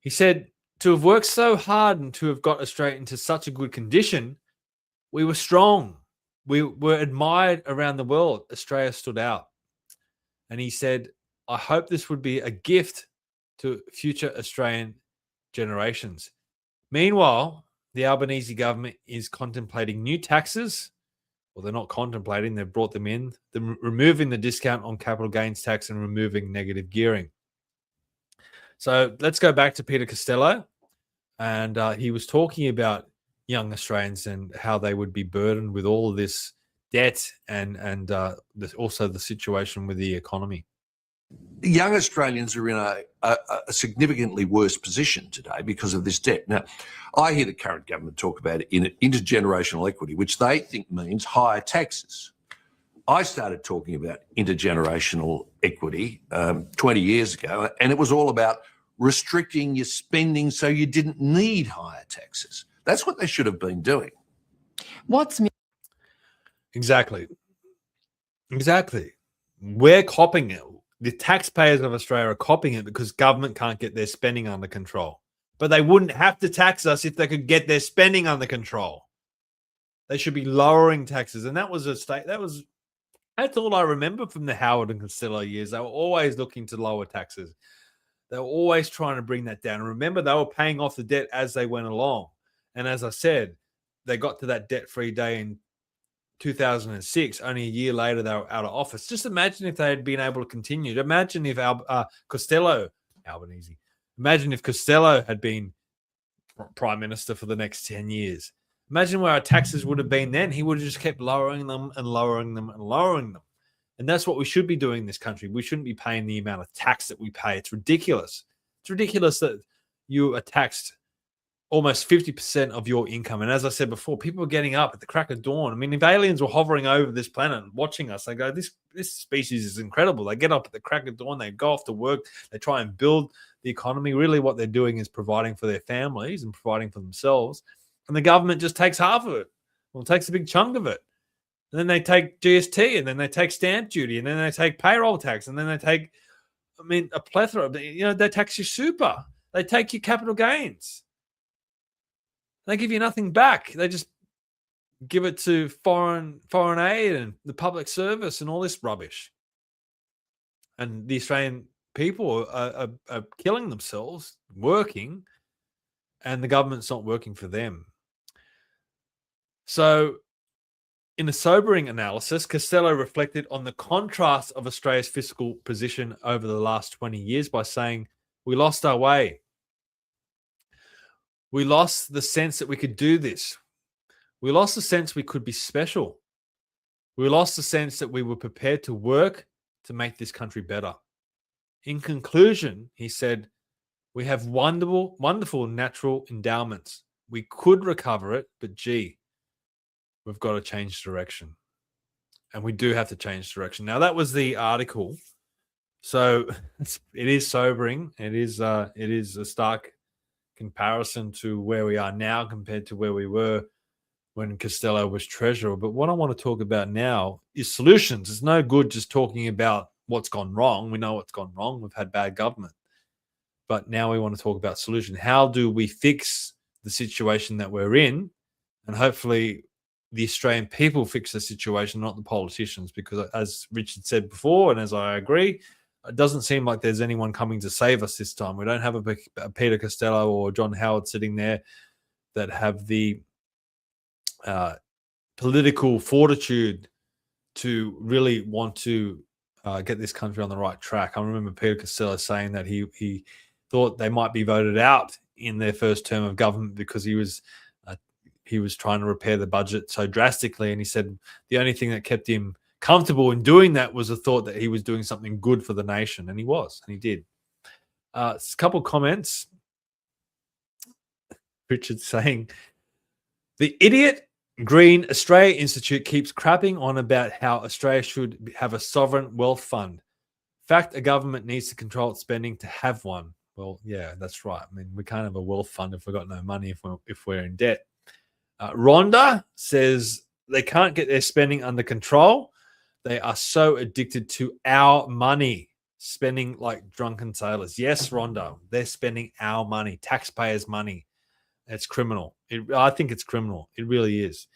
He said, to have worked so hard and to have got Australia into such a good condition, we were strong. We were admired around the world. Australia stood out. And he said, I hope this would be a gift to future Australian generations. Meanwhile, the Albanese government is contemplating new taxes Well, they're not contemplating. They've brought them in. They're removing the discount on capital gains tax and removing negative gearing. So let's go back to Peter Costello. And he was talking about young Australians and how they would be burdened with all of this debt and also the situation with the economy. Young Australians are in a significantly worse position today because of this debt. Now, I hear the current government talk about intergenerational equity, which they think means higher taxes. I started talking about intergenerational equity 20 years ago, and it was all about restricting your spending so you didn't need higher taxes. That's what they should have been doing. Exactly. We're copying it. The taxpayers of Australia are copying it because government can't get their spending under control. But they wouldn't have to tax us if they could get their spending under control. They should be lowering taxes. And that was that's all I remember from the Howard and Costello years. They were always looking to lower taxes. They were always trying to bring that down. And remember, they were paying off the debt as they went along. And as I said, they got to that debt-free day in 2006. Only a year later, they were out of office. Just imagine if they had been able to continue. Imagine if Costello had been Prime Minister for the next 10 years. Imagine where our taxes would have been then. He would have just kept lowering them and lowering them and lowering them. And that's what we should be doing in this country. We shouldn't be paying the amount of tax that we pay. It's ridiculous. It's ridiculous that you are taxed almost 50% of your income. And as I said before, people are getting up at the crack of dawn. I mean, if aliens were hovering over this planet and watching us, they go, this species is incredible. They get up at the crack of dawn. They go off to work. They try and build the economy. Really what they're doing is providing for their families and providing for themselves. And the government just takes half of it. Well, it takes a big chunk of it. And then they take GST, and then they take stamp duty, and then they take payroll tax, and then they take, a plethora. They tax your super. They take your capital gains. They give you nothing back. They just give it to foreign aid and the public service and all this rubbish. And the Australian people are killing themselves, working, and the government's not working for them. So, in a sobering analysis, Costello reflected on the contrast of Australia's fiscal position over the last 20 years by saying, we lost our way. We lost the sense that we could do this. We lost the sense we could be special. We lost the sense that we were prepared to work to make this country better. In conclusion, he said, we have wonderful natural endowments. We could recover it, but gee, we've got to change direction. And we do have to change direction. Now, that was the article. So it is sobering. It is a stark comparison to where we are now compared to where we were when Costello was treasurer. But what I want to talk about now is solutions. It's no good just talking about what's gone wrong. We know what's gone wrong. We've had bad government. But now we want to talk about solution. How do we fix the situation that we're in? And hopefully the Australian people fix the situation, not the politicians, because as Richard said before, and as I agree, it doesn't seem like there's anyone coming to save us this time. We don't have a Peter Costello or John Howard sitting there that have the political fortitude to really want to get this country on the right track. I remember Peter Costello saying that he thought they might be voted out in their first term of government because he was trying to repair the budget so drastically. And he said the only thing that kept him comfortable in doing that was the thought that he was doing something good for the nation. And he was, and he did. A couple of comments. Richard saying, the idiot Green Australia Institute keeps crapping on about how Australia should have a sovereign wealth fund. In fact, a government needs to control its spending to have one. Well, yeah, that's right. I mean, we can't have a wealth fund if we've got no money, if we're in debt. Rhonda says they can't get their spending under control. They are so addicted to our money, spending like drunken sailors. Yes, Rhonda, they're spending our money, taxpayers' money. It's criminal. I think it's criminal. It really is.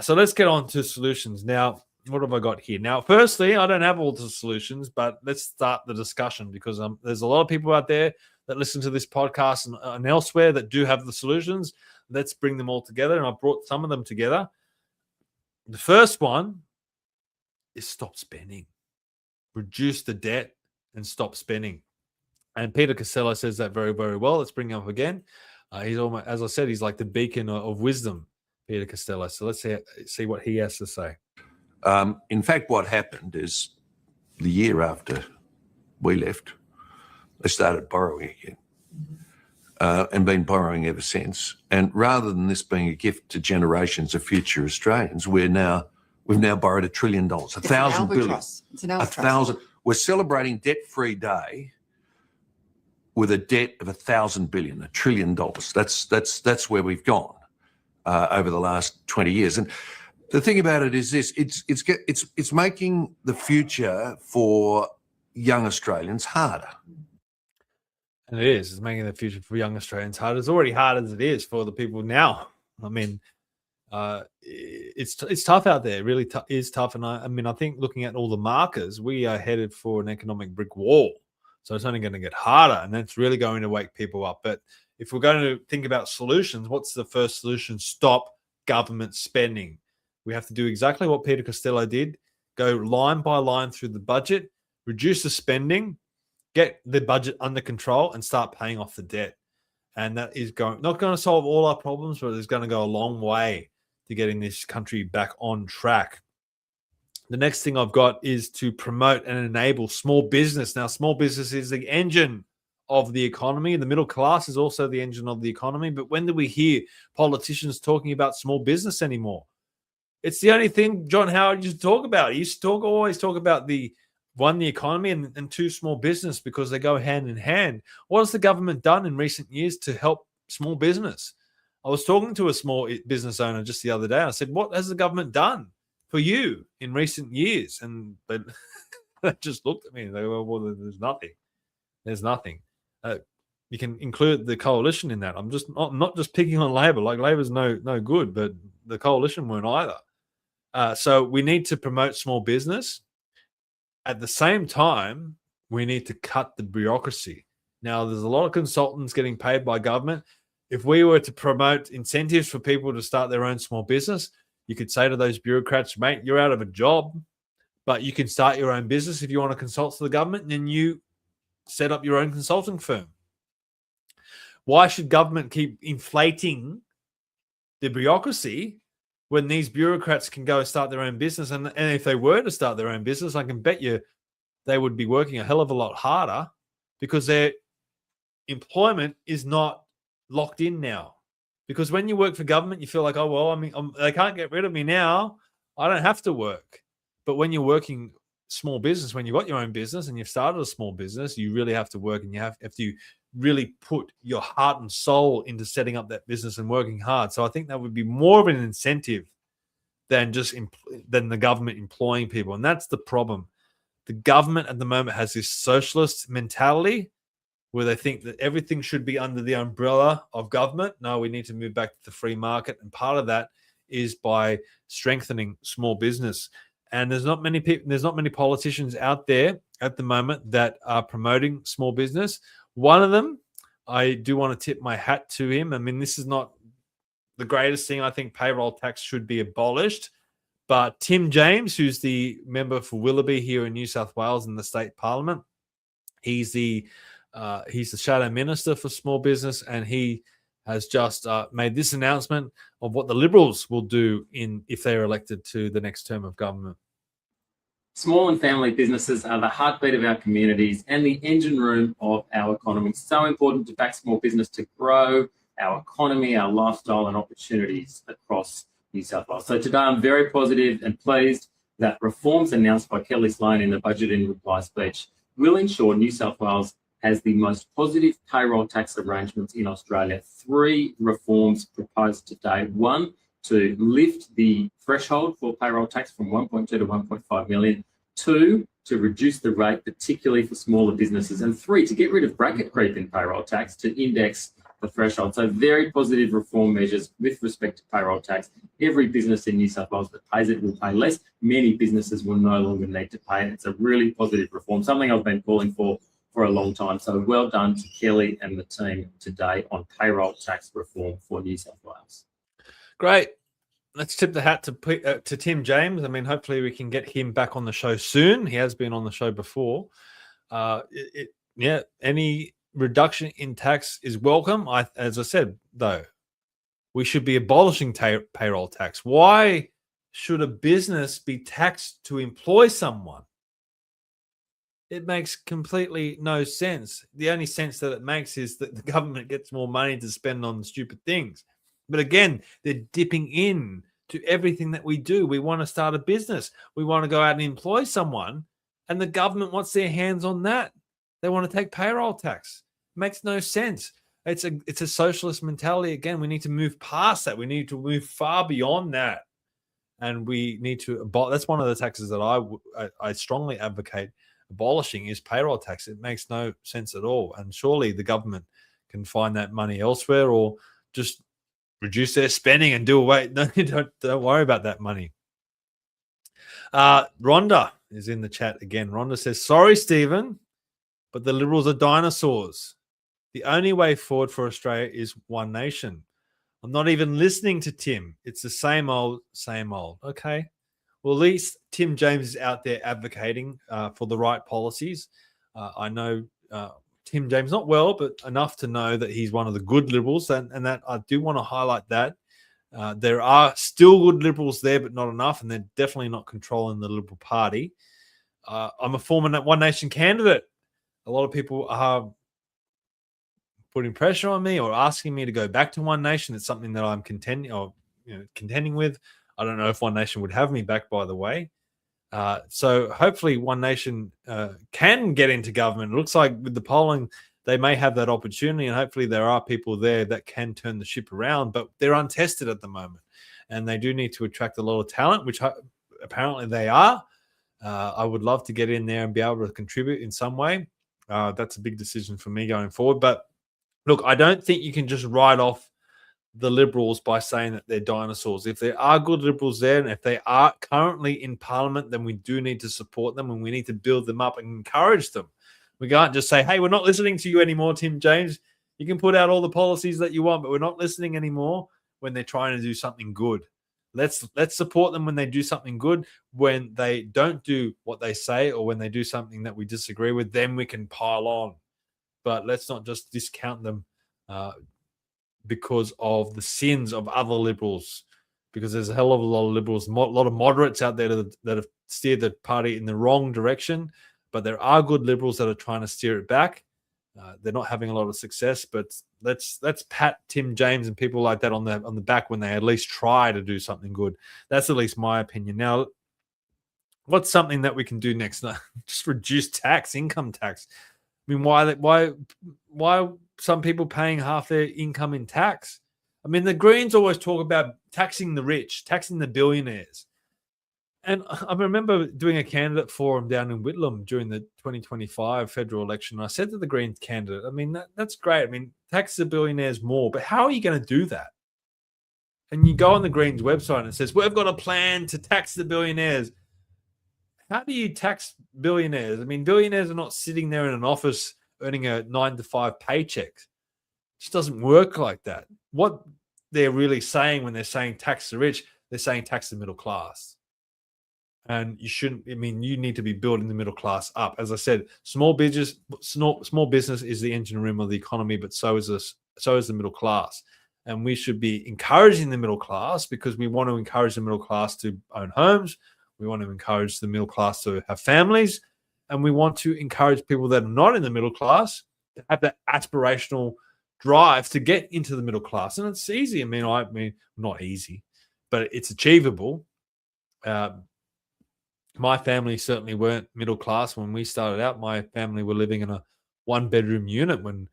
So let's get on to solutions. Now, what have I got here? Now, firstly, I don't have all the solutions, but let's start the discussion because there's a lot of people out there that listen to this podcast and elsewhere that do have the solutions. Let's bring them all together. And I brought some of them together. The first one is stop spending, reduce the debt and stop spending. And Peter Costello says that very, very well. Let's bring him up again. He's almost, as I said, he's like the beacon of wisdom, Peter Costello. So let's see what he has to say. In fact, what happened is the year after we left, they started borrowing again and been borrowing ever since. And rather than this being a gift to generations of future Australians, we've now borrowed $1 trillion, $1,000 billion. It's an albatross. We're celebrating debt-free day with a debt of $1,000 billion, $1 trillion. That's where we've gone over the last 20 years. And the thing about it is this: it's making the future for young Australians harder. And it is. It's making the future for young Australians harder. It's already hard as it is for the people now. I mean, it's tough out there. It really is tough. And I think looking at all the markers, we are headed for an economic brick wall. So it's only going to get harder, and that's really going to wake people up. But if we're going to think about solutions, what's the first solution? Stop government spending. We have to do exactly what Peter Costello did, go line by line through the budget, reduce the spending, get the budget under control, and start paying off the debt. And that is not going to solve all our problems, but it's going to go a long way to getting this country back on track. The next thing I've got is to promote and enable small business. Now, small business is the engine of the economy. The middle class is also the engine of the economy. But when do we hear politicians talking about small business anymore? It's the only thing John Howard used to talk about. He used to always talk about the economy and two, small business, because they go hand in hand. What has the government done in recent years to help small business? I was talking to a small business owner just the other day. I said, what has the government done for you in recent years? And they just looked at me and they go, well, there's nothing. There's nothing. You can include the coalition in that. I'm not just picking on Labor. Like, Labor's no good, but the coalition weren't either. So we need to promote small business. At the same time, we need to cut the bureaucracy. Now, there's a lot of consultants getting paid by government. If we were to promote incentives for people to start their own small business, you could say to those bureaucrats, mate, you're out of a job, but you can start your own business if you want to consult to the government, and then you set up your own consulting firm. Why should government keep inflating the bureaucracy when these bureaucrats can go start their own business? And if they were to start their own business, I can bet you they would be working a hell of a lot harder, because their employment is not locked in now. Because when you work for government, you feel like, oh, well, I mean, they can't get rid of me now. I don't have to work. But when you're working small business, when you've got your own business and you've started a small business, you really have to work, and you have to really put your heart and soul into setting up that business and working hard. So I think that would be more of an incentive than the government employing people. And that's the problem. The government at the moment has this socialist mentality where they think that everything should be under the umbrella of government. No, we need to move back to the free market. And part of that is by strengthening small business. And there's not many politicians out there at the moment that are promoting small business. One of them, I do want to tip my hat to him. I mean, this is not the greatest thing. I think payroll tax should be abolished. But Tim James, who's the member for Willoughby here in New South Wales in the state parliament, he's the shadow minister for small business, and he has just made this announcement of what the Liberals will do if they are elected to the next term of government. Small and family businesses are the heartbeat of our communities and the engine room of our economy. It's so important to back small business to grow our economy, our lifestyle and opportunities across New South Wales. So today I'm very positive and pleased that reforms announced by Kelly Sloan in the budget in reply speech will ensure New South Wales has the most positive payroll tax arrangements in Australia. 3 reforms proposed today. 1, to lift the threshold for payroll tax from 1.2 to 1.5 million. 2, to reduce the rate, particularly for smaller businesses. And 3, to get rid of bracket creep in payroll tax to index the threshold. So very positive reform measures with respect to payroll tax. Every business in New South Wales that pays it will pay less. Many businesses will no longer need to pay it. It's a really positive reform, something I've been calling for a long time. So well done to Kelly and the team today on payroll tax reform for New South Wales. Great. let's tip the hat to Tim James. I mean, hopefully we can get him back on the show soon. He has been on the show before. Any reduction in tax is welcome. As I said, though, we should be abolishing payroll tax. Why should a business be taxed to employ someone? It makes completely no sense. The only sense that it makes is that the government gets more money to spend on stupid things. But again, they're dipping in to everything that we do. We want to start a business. We want to go out and employ someone, and the government wants their hands on that. They want to take payroll tax. It makes no sense. It's a socialist mentality. Again, we need to move past that. We need to move far beyond that. And we need to that's one of the taxes that I strongly advocate abolishing is payroll tax. It makes no sense at all. And surely the government can find that money elsewhere or just reduce their spending and do away. No, don't worry about that money. Rhonda is in the chat again. Rhonda says, sorry, Stephen, but the Liberals are dinosaurs. The only way forward for Australia is one nation. I'm not even listening to Tim. It's the same old, same old. Okay. Well, at least Tim James is out there advocating for the right policies. I know Tim James not well, but enough to know that he's one of the good Liberals, and that I do want to highlight that. There are still good Liberals there, but not enough, and they're definitely not controlling the Liberal Party. I'm a former One Nation candidate. A lot of people are putting pressure on me or asking me to go back to One Nation. It's something that I'm contending with. I don't know if One Nation would have me back, by the way. So hopefully One Nation can get into government. It looks like with the polling, they may have that opportunity, and hopefully there are people there that can turn the ship around, but they're untested at the moment. And they do need to attract a lot of talent, which apparently they are. I would love to get in there and be able to contribute in some way. That's a big decision for me going forward. But look, I don't think you can just write off the Liberals by saying that they're dinosaurs. If there are good Liberals there, and if they are currently in Parliament, then we do need to support them, and we need to build them up and encourage them. We can't just say, hey, we're not listening to you anymore, Tim James. You can put out all the policies that you want, but we're not listening anymore when they're trying to do something good. Let's support them when they do something good. When they don't do what they say, or when they do something that we disagree with, then we can pile on. But let's not just discount them because of the sins of other Liberals, because there's a hell of a lot of Liberals, a lot of moderates out there that have steered the party in the wrong direction, but there are good Liberals that are trying to steer it back. They're not having a lot of success, but let's pat Tim James and people like that on the back when they at least try to do something good. That's at least my opinion. Now, what's something that we can do next? Just reduce income tax. I mean, why some people paying half their income in tax? I mean, the Greens always talk about taxing the rich, taxing the billionaires. And I remember doing a candidate forum down in Whitlam during the 2025 federal election. I said to the Greens candidate, I mean, that's great. I mean, tax the billionaires more, but how are you going to do that? And you go on the Greens website and it says, we've got a plan to tax the billionaires. How do you tax billionaires? I mean, billionaires are not sitting there in an office earning a 9-to-5 paycheck. It just doesn't work like that. What they're really saying when they're saying tax the rich, they're saying tax the middle class. And you shouldn't. I mean, you need to be building the middle class up. As I said, small business is the engine room of the economy, but so is the middle class. And we should be encouraging the middle class because we want to encourage the middle class to own homes. We want to encourage the middle class to have families, and we want to encourage people that are not in the middle class to have that aspirational drive to get into the middle class. And it's easy. I mean, not easy, but it's achievable. My family certainly weren't middle class when we started out. My family were living in a one-bedroom unit when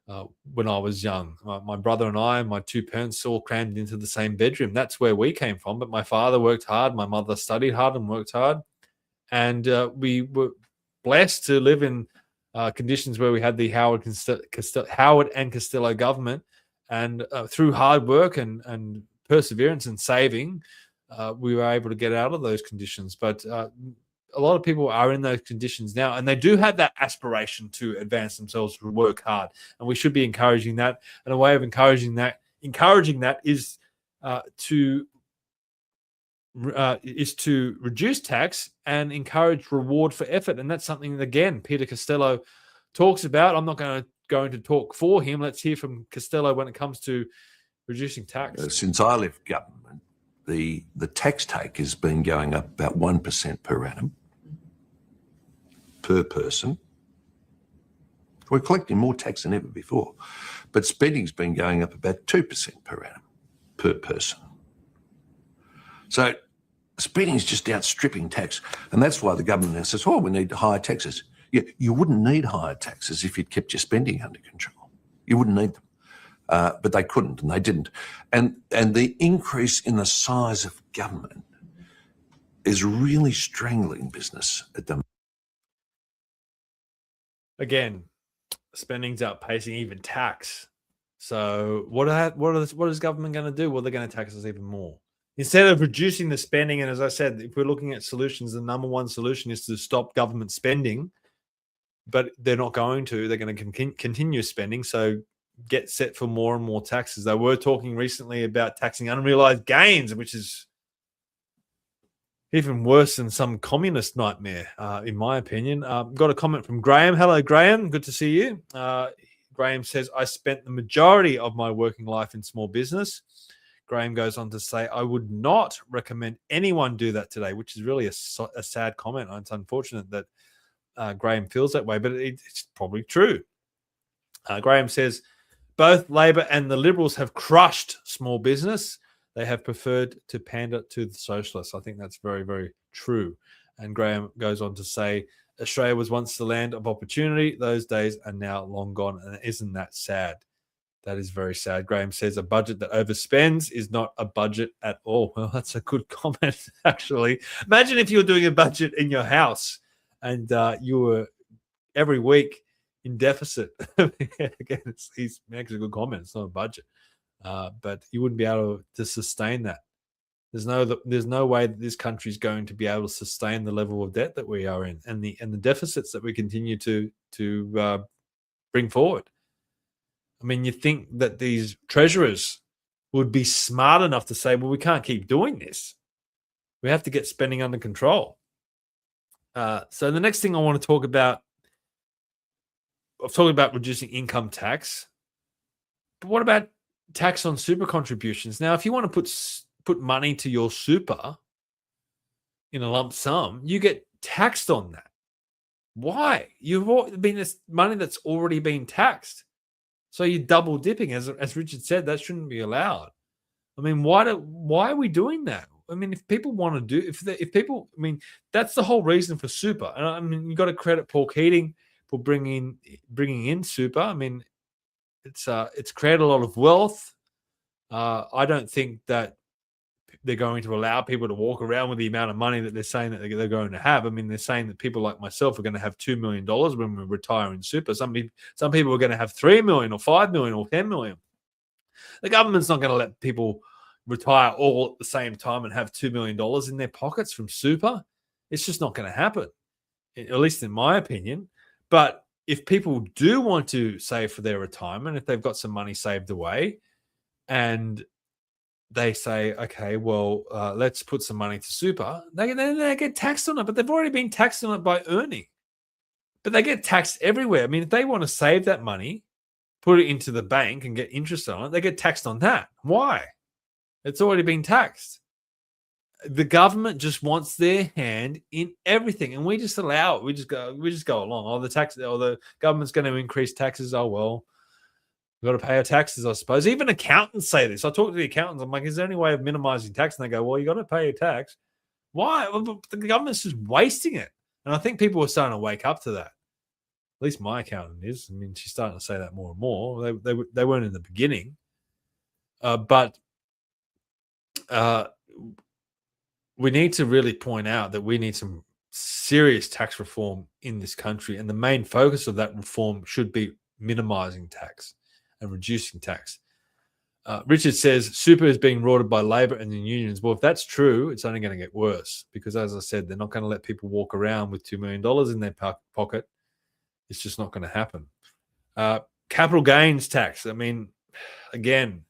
I was young. My brother and I, my two parents, all crammed into the same bedroom. That's where we came from. But my father worked hard. My mother studied hard and worked hard. And we were blessed to live in conditions where we had the Howard and Costello government. And through hard work and perseverance and saving, we were able to get out of those conditions. But a lot of people are in those conditions now, and they do have that aspiration to advance themselves, to work hard, and we should be encouraging that. And a way of encouraging that is to is to reduce tax and encourage reward for effort. And that's something, again, Peter Costello talks about. I'm not going to talk for him. Let's hear from Costello when it comes to reducing tax. Since I left government, the tax take has been going up about 1% per annum per person. We're collecting more tax than ever before, but spending's been going up about 2% per annum per person. So spending's just outstripping tax, and that's why the government now says, "Oh, we need higher taxes." Yeah, you wouldn't need higher taxes if you'd kept your spending under control. You wouldn't need them, but they couldn't, and they didn't. And the increase in the size of government is really strangling business at the moment. Again, spending's outpacing even tax. So what is government going to do? Well, they're going to tax us even more. Instead of reducing the spending, and as I said, if we're looking at solutions, the number one solution is to stop government spending, but they're not going to. They're going to continue spending, so get set for more and more taxes. They were talking recently about taxing unrealized gains, which is even worse than some communist nightmare, in my opinion. Got a comment from Graham. Hello, Graham. Good to see you. Graham says, I spent the majority of my working life in small business. Graham goes on to say, I would not recommend anyone do that today, which is really a sad comment. It's unfortunate that Graham feels that way, but it's probably true. Graham says, both Labor and the Liberals have crushed small business. They have preferred to pander to the socialists. I think that's very, very true. And Graham goes on to say, Australia was once the land of opportunity. Those days are now long gone. And isn't that sad? That is very sad. Graham says a budget that overspends is not a budget at all. Well, that's a good comment, actually. Imagine if you were doing a budget in your house and you were every week in deficit. Again, he makes a good comment. It's not a budget. But you wouldn't be able to sustain that. There's no way that this country is going to be able to sustain the level of debt that we are in and the deficits that we continue to bring forward. I mean, you think that these treasurers would be smart enough to say, well, we can't keep doing this. We have to get spending under control. So the next thing I want to talk about, I've talked about reducing income tax. But what about tax on super contributions? Now, if you want to put money to your super in a lump sum, you get taxed on that. Why? You've been this money that's already been taxed. So you're double dipping, as Richard said. That shouldn't be allowed. I mean, why are we doing that? I mean, if people want to do, if people, I mean, that's the whole reason for super. And I mean, you got to credit Paul Keating for bringing in super. I mean, it's created a lot of wealth. I don't think that they're going to allow people to walk around with the amount of money that they're saying that they're going to have. I mean, they're saying that people like myself are going to have $2 million when we retire in super. Some people are going to have $3 million or $5 million or $10 million. The government's not going to let people retire all at the same time and have $2 million in their pockets from super. It's just not going to happen, at least in my opinion. But if people do want to save for their retirement, if they've got some money saved away and they say, okay, well, let's put some money to super, they get taxed on it, but they've already been taxed on it by earning. But they get taxed everywhere. I mean, if they want to save that money, put it into the bank and get interest on it, they get taxed on that. Why? It's already been taxed. The government just wants their hand in everything, and we just allow it. We just go along. The government's going to increase taxes. Oh well, we've got to pay our taxes, I suppose. Even accountants say this. I talk to the accountants. I'm like, is there any way of minimizing tax? And they go, well, you got to pay your tax. Why? Well, the government's just wasting it. And I think people are starting to wake up to that. At least my accountant is. I mean, she's starting to say that more and more. They weren't in the beginning, but we need to really point out that we need some serious tax reform in this country. And the main focus of that reform should be minimizing tax and reducing tax. Richard says super is being rorted by Labor and the unions. Well, if that's true, it's only going to get worse because, as I said, they're not going to let people walk around with $2 million in their pocket. It's just not going to happen. Capital gains tax. I mean, again,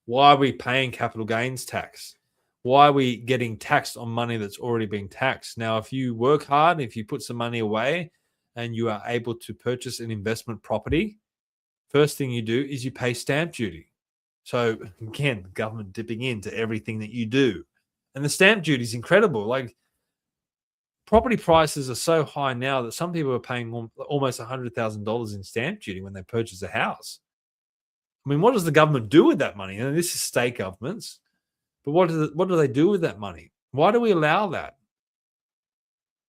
why are we paying capital gains tax? Why are we getting taxed on money that's already being taxed? Now, if you work hard, if you put some money away and you are able to purchase an investment property, first thing you do is you pay stamp duty. So again, the government dipping into everything that you do. And the stamp duty is incredible. Like, property prices are so high now that some people are paying almost $100,000 in stamp duty when they purchase a house. I mean, what does the government do with that money? And this is state governments. But what do they do with that money? Why do we allow that?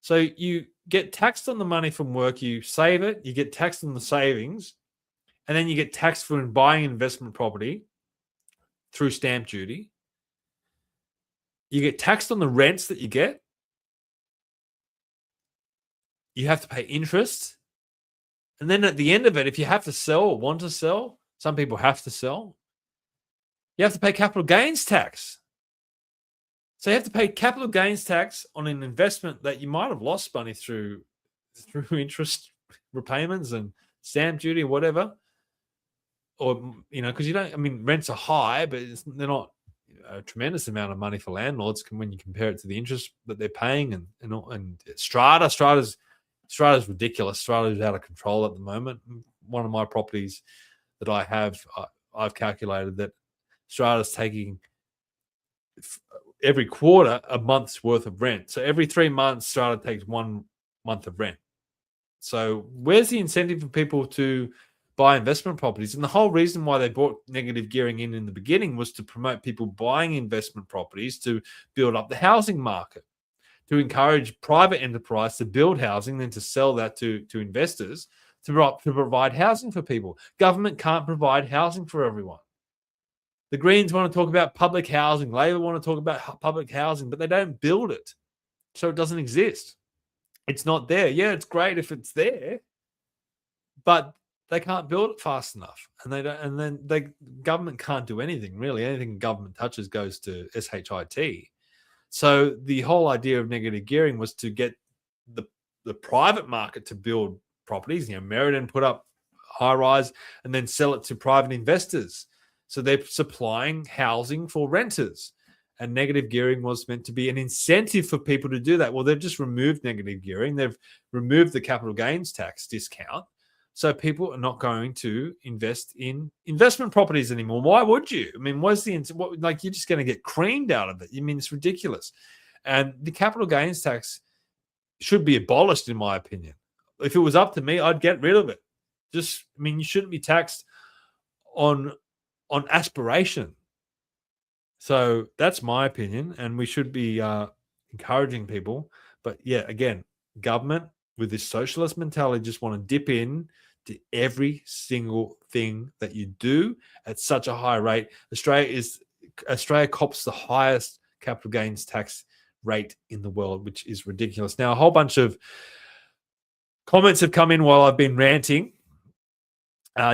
So you get taxed on the money from work, you save it, you get taxed on the savings, and then you get taxed for buying investment property through stamp duty. You get taxed on the rents that you get. You have to pay interest. And then at the end of it, if you have to sell or want to sell, some people have to sell, you have to pay capital gains tax. So you have to pay capital gains tax on an investment that you might have lost money through interest repayments and stamp duty or whatever. Or, because rents are high, but they're not a tremendous amount of money for landlords when you compare it to the interest that they're paying. And Strata's ridiculous. Strata is out of control at the moment. One of my properties that I have, I've calculated that Strata's taking every quarter a month's worth of rent. So every 3 months, Strata takes 1 month of rent. So where's the incentive for people to buy investment properties? And the whole reason why they brought negative gearing in the beginning was to promote people buying investment properties to build up the housing market, to encourage private enterprise to build housing, then to sell that to investors to provide housing for people. Government can't provide housing for everyone. The Greens want to talk about public housing. Labor want to talk about public housing, but they don't build it. So it doesn't exist. It's not there. Yeah, it's great if it's there, but they can't build it fast enough. And they don't, and then the government can't do anything, really. Anything government touches goes to SHIT. So the whole idea of negative gearing was to get the private market to build properties. Meriden put up high-rise and then sell it to private investors. So they're supplying housing for renters. And negative gearing was meant to be an incentive for people to do that. Well, they've just removed negative gearing. They've removed the capital gains tax discount. So people are not going to invest in investment properties anymore. Why would you? I mean, you're just going to get creamed out of it. It's ridiculous. And the capital gains tax should be abolished, in my opinion. If it was up to me, I'd get rid of it. You shouldn't be taxed on aspiration. So that's my opinion, and we should be encouraging people. But yeah, again, government with this socialist mentality just want to dip in to every single thing that you do at such a high rate. Australia cops the highest capital gains tax rate in the world, which is ridiculous. Now, a whole bunch of comments have come in while I've been ranting.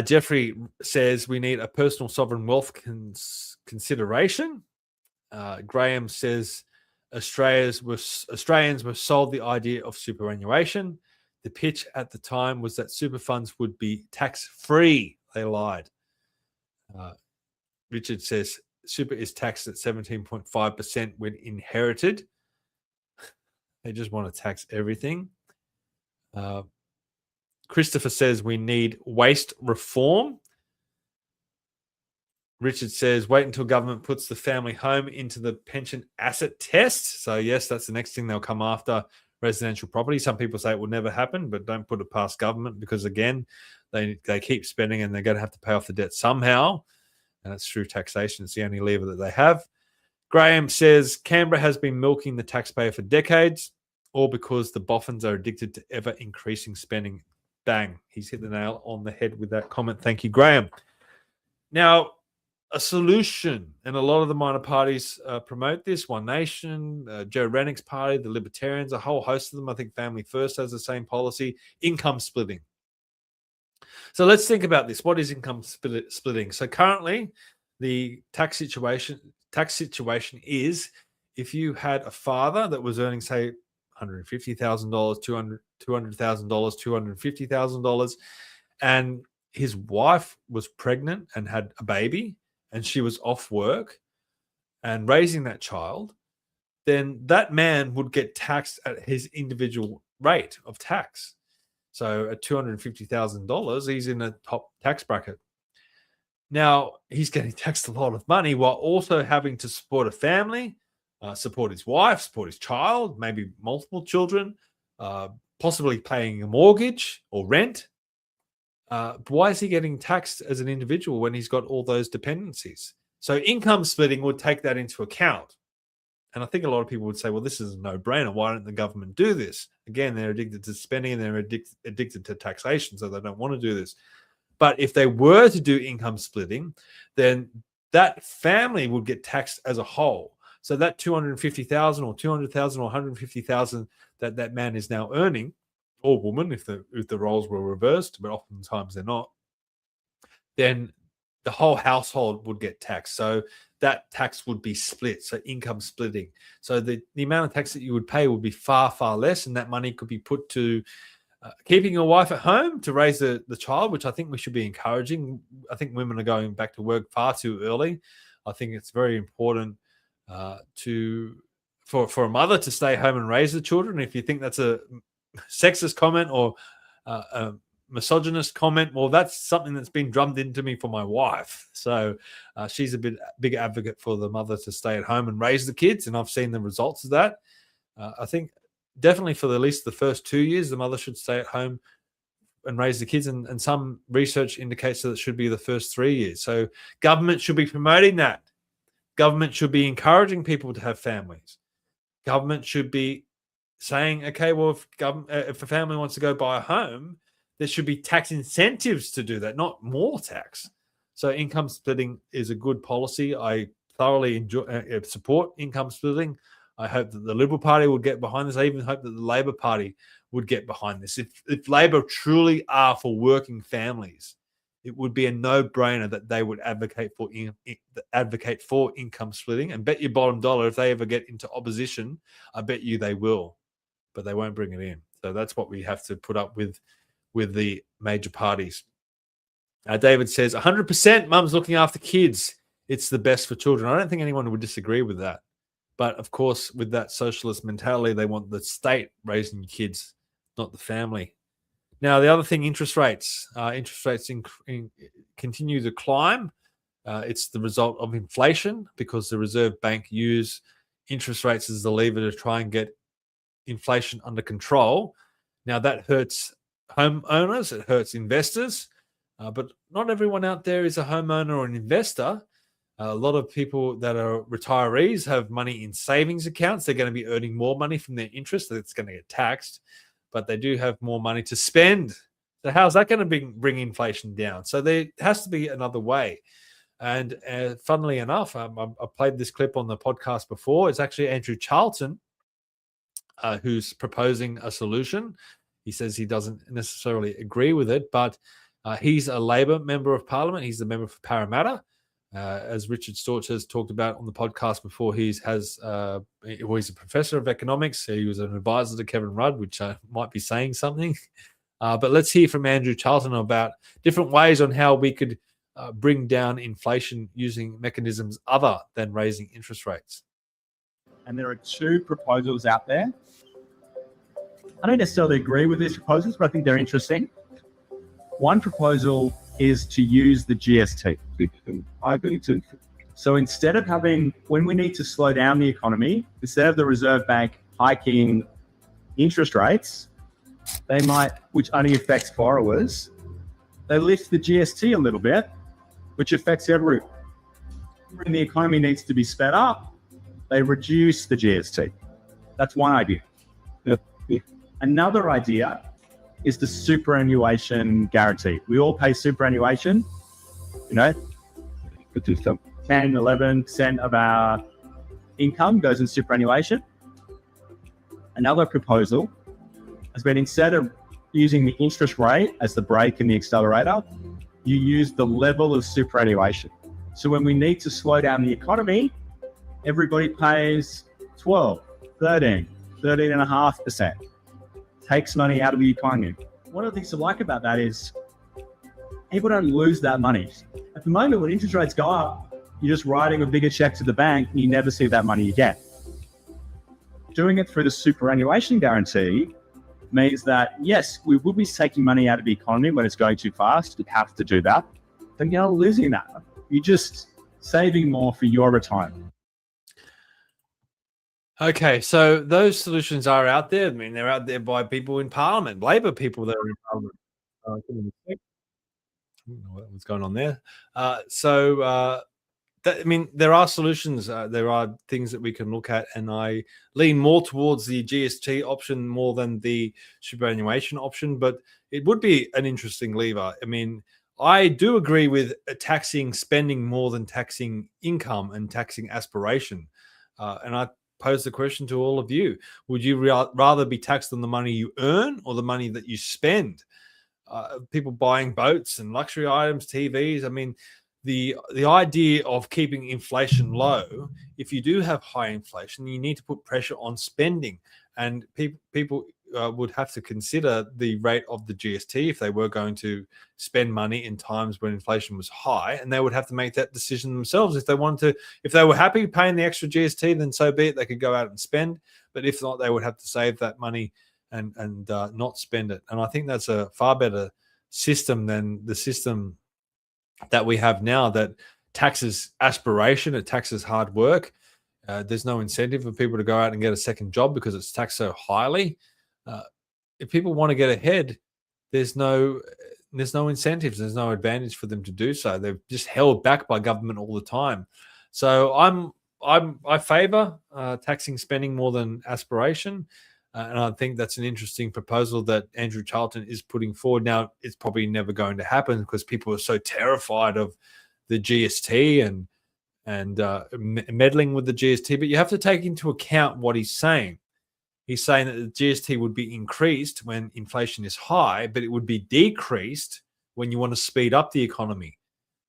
Jeffrey says we need a personal sovereign wealth consideration. Graham says Australians were sold the idea of superannuation. The pitch at the time was that super funds would be tax-free. They lied. Richard says super is taxed at 17.5% when inherited. They just want to tax everything. Christopher says we need waste reform. Richard says wait until government puts the family home into the pension asset test. So yes, that's the next thing they'll come after, residential property. Some people say it will never happen, but don't put it past government because, again, they keep spending and they're going to have to pay off the debt somehow. And it's through taxation. It's the only lever that they have. Graham says Canberra has been milking the taxpayer for decades, all because the boffins are addicted to ever-increasing spending. Bang. He's hit the nail on the head with that comment. Thank you, Graham. Now, a solution, and a lot of the minor parties promote this. One Nation, Joe Rennick's party, the Libertarians, a whole host of them. I think Family First has the same policy. Income splitting. So let's think about this. What is income splitting? So currently, the tax situation is if you had a father that was earning, say, $150,000, $200,000, $250,000, and his wife was pregnant and had a baby, and she was off work, and raising that child, then that man would get taxed at his individual rate of tax. So at $250,000, he's in a top tax bracket. Now, he's getting taxed a lot of money while also having to support a family, support his wife, support his child, maybe multiple children, possibly paying a mortgage or rent. Why is he getting taxed as an individual when he's got all those dependencies? So income splitting would take that into account. And I think a lot of people would say, well, this is a no-brainer. Why don't the government do this? Again, they're addicted to spending and they're addicted to taxation, so they don't want to do this. But if they were to do income splitting, then that family would get taxed as a whole. So that $250,000 or $200,000 or $150,000 that man is now earning, or woman, if the roles were reversed, but oftentimes they're not, then the whole household would get taxed. So that tax would be split, so income splitting. So the amount of tax that you would pay would be far, far less, and that money could be put to keeping your wife at home to raise the child, which I think we should be encouraging. I think women are going back to work far too early. I think it's very important for a mother to stay home and raise the children. If you think that's a sexist comment or a misogynist comment, well, that's something that's been drummed into me for my wife. So she's a big advocate for the mother to stay at home and raise the kids, and I've seen the results of that. I think definitely for at least the first 2 years, the mother should stay at home and raise the kids, and some research indicates that it should be the first 3 years. So government should be promoting that. Government should be encouraging people to have families. Government should be saying, okay, well, if a family wants to go buy a home, there should be tax incentives to do that, not more tax. So income splitting is a good policy. I thoroughly support income splitting. I hope that the Liberal Party will get behind this. I even hope that the Labor Party would get behind this. If Labor truly are for working families, it would be a no-brainer that they would advocate for income splitting. And bet your bottom dollar, if they ever get into opposition, I bet you they will, but they won't bring it in. So that's what we have to put up with the major parties. David says, 100% mum's looking after kids. It's the best for children. I don't think anyone would disagree with that. But of course, with that socialist mentality, they want the state raising kids, not the family. Now, the other thing, interest rates. Interest rates continue to climb. It's the result of inflation because the Reserve Bank use interest rates as the lever to try and get inflation under control. Now, that hurts homeowners, it hurts investors, but not everyone out there is a homeowner or an investor. A lot of people that are retirees have money in savings accounts. They're going to be earning more money from their interest that's going to get taxed, but they do have more money to spend. So how's that going to bring inflation down? So there has to be another way. And funnily enough, I played this clip on the podcast before. It's actually Andrew Charlton who's proposing a solution. He says he doesn't necessarily agree with it, but he's a Labor member of Parliament. He's the member for Parramatta. As Richard Storch has talked about on the podcast before, he's a professor of economics. He was an advisor to Kevin Rudd, which might be saying something. But let's hear from Andrew Charlton about different ways on how we could bring down inflation using mechanisms other than raising interest rates. And there are two proposals out there. I don't necessarily agree with these proposals, but I think they're interesting. One proposal is to use the GST. I agree too. So instead of when we need to slow down the economy, instead of the Reserve Bank hiking interest rates, they might, which only affects borrowers, they lift the GST a little bit, which affects everyone. When the economy needs to be sped up, they reduce the GST. That's one idea. Yep. Another idea is the superannuation guarantee. We all pay superannuation, 10, 11% of our income goes in superannuation. Another proposal has been, instead of using the interest rate as the brake and the accelerator, you use the level of superannuation. So when we need to slow down the economy, everybody pays 12, 13, 13.5%. Takes money out of the economy. One of the things I like about that is people don't lose that money. At the moment, when interest rates go up, you're just writing a bigger check to the bank and you never see that money again. Doing it through the superannuation guarantee means that, yes, we will be taking money out of the economy when it's going too fast. You have to do that. Then you're not losing that. You're just saving more for your retirement. Okay, so those solutions are out there. I mean, they're out there by people in Parliament, Labor people that are in Parliament. I don't know what's going on there. I mean, there are solutions. There are things that we can look at, and I lean more towards the GST option more than the superannuation option, but it would be an interesting lever. I mean, I do agree with taxing spending more than taxing income and taxing aspiration. And I pose the question to all of you. Would you rather be taxed on the money you earn or the money that you spend? People buying boats and luxury items, TVs. I mean, the idea of keeping inflation low, if you do have high inflation, you need to put pressure on spending. And people would have to consider the rate of the GST if they were going to spend money in times when inflation was high, and they would have to make that decision themselves. If they wanted to, if they were happy paying the extra GST, then so be it. They could go out and spend, but if not, they would have to save that money and not spend it. And I think that's a far better system than the system that we have now that taxes aspiration, it taxes hard work. There's no incentive for people to go out and get a second job because it's taxed so highly. If people want to get ahead, there's no incentives. There's no advantage for them to do so. They're just held back by government all the time. So I favour taxing spending more than aspiration, and I think that's an interesting proposal that Andrew Charlton is putting forward. Now, it's probably never going to happen because people are so terrified of the GST and meddling with the GST. But you have to take into account what he's saying. He's saying that the GST would be increased when inflation is high, but it would be decreased when you want to speed up the economy.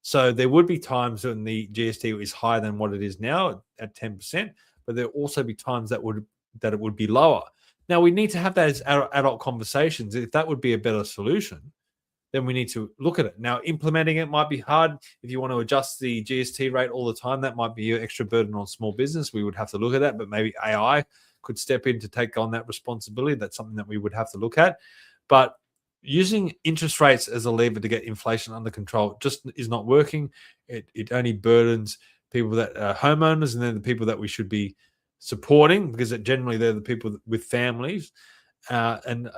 So there would be times when the GST is higher than what it is now at 10%, but there will also be times that it would be lower. Now, we need to have that as adult conversations. If that would be a better solution, then we need to look at it. Now, implementing it might be hard. If you want to adjust the GST rate all the time, that might be an extra burden on small business. We would have to look at that, but maybe AI could step in to take on that responsibility. That's something that we would have to look at. But using interest rates as a lever to get inflation under control just is not working. It only burdens people that are homeowners, and then the people that we should be supporting, because generally they're the people with families. And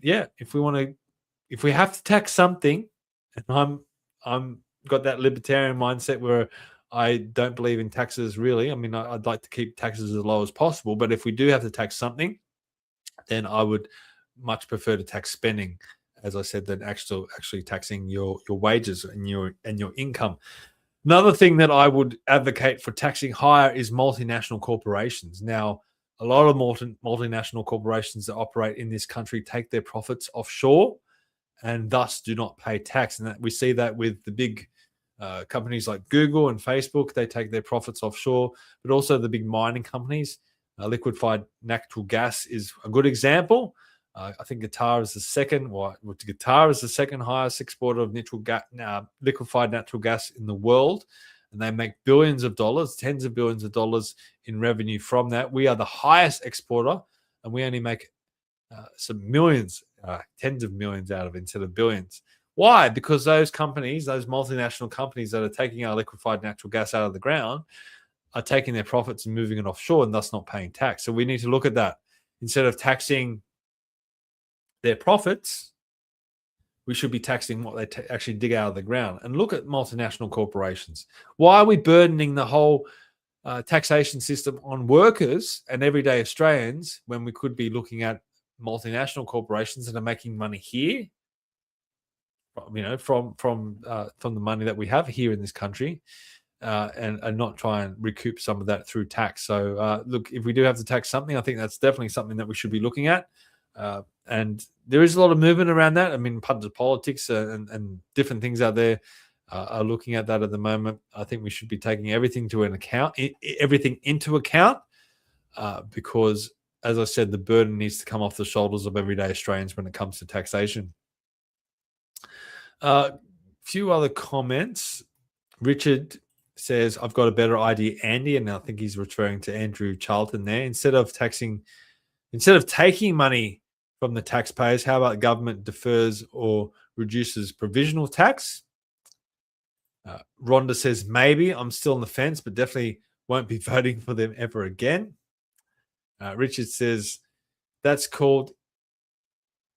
yeah, if we have to tax something, and I'm got that libertarian mindset where I don't believe in taxes really. I mean, I'd like to keep taxes as low as possible, but if we do have to tax something, then I would much prefer to tax spending, as I said, than actually taxing your wages and your income. Another thing that I would advocate for taxing higher is multinational corporations. Now, a lot of multinational corporations that operate in this country take their profits offshore and thus do not pay tax. And we see that with the big companies like Google and Facebook. They take their profits offshore, but also the big mining companies. Liquefied natural gas is a good example. I think Qatar is the second. Qatar is the second highest exporter of liquefied natural gas in the world, and they make billions of dollars, tens of billions of dollars in revenue from that. We are the highest exporter, and we only make some millions, tens of millions out of it instead of billions. Why? Because those companies, those multinational companies that are taking our liquefied natural gas out of the ground, are taking their profits and moving it offshore and thus not paying tax. So we need to look at that. Instead of taxing their profits, we should be taxing what they actually dig out of the ground. And look at multinational corporations. Why are we burdening the whole taxation system on workers and everyday Australians when we could be looking at multinational corporations that are making money here, from the money that we have here in this country, and not try and recoup some of that through tax. So look, if we do have to tax something, I think that's definitely something that we should be looking at. And there is a lot of movement around that. I mean, pundit politics and different things out there are looking at that at the moment. I think we should be taking everything into account, because, as I said, the burden needs to come off the shoulders of everyday Australians when it comes to taxation. Few other comments. Richard says, I've got a better idea, Andy, and I think he's referring to Andrew Charlton there. Instead of taking money from the taxpayers, how about government defers or reduces provisional tax? Rhonda says, maybe. I'm still on the fence, but definitely won't be voting for them ever again. Richard says, that's called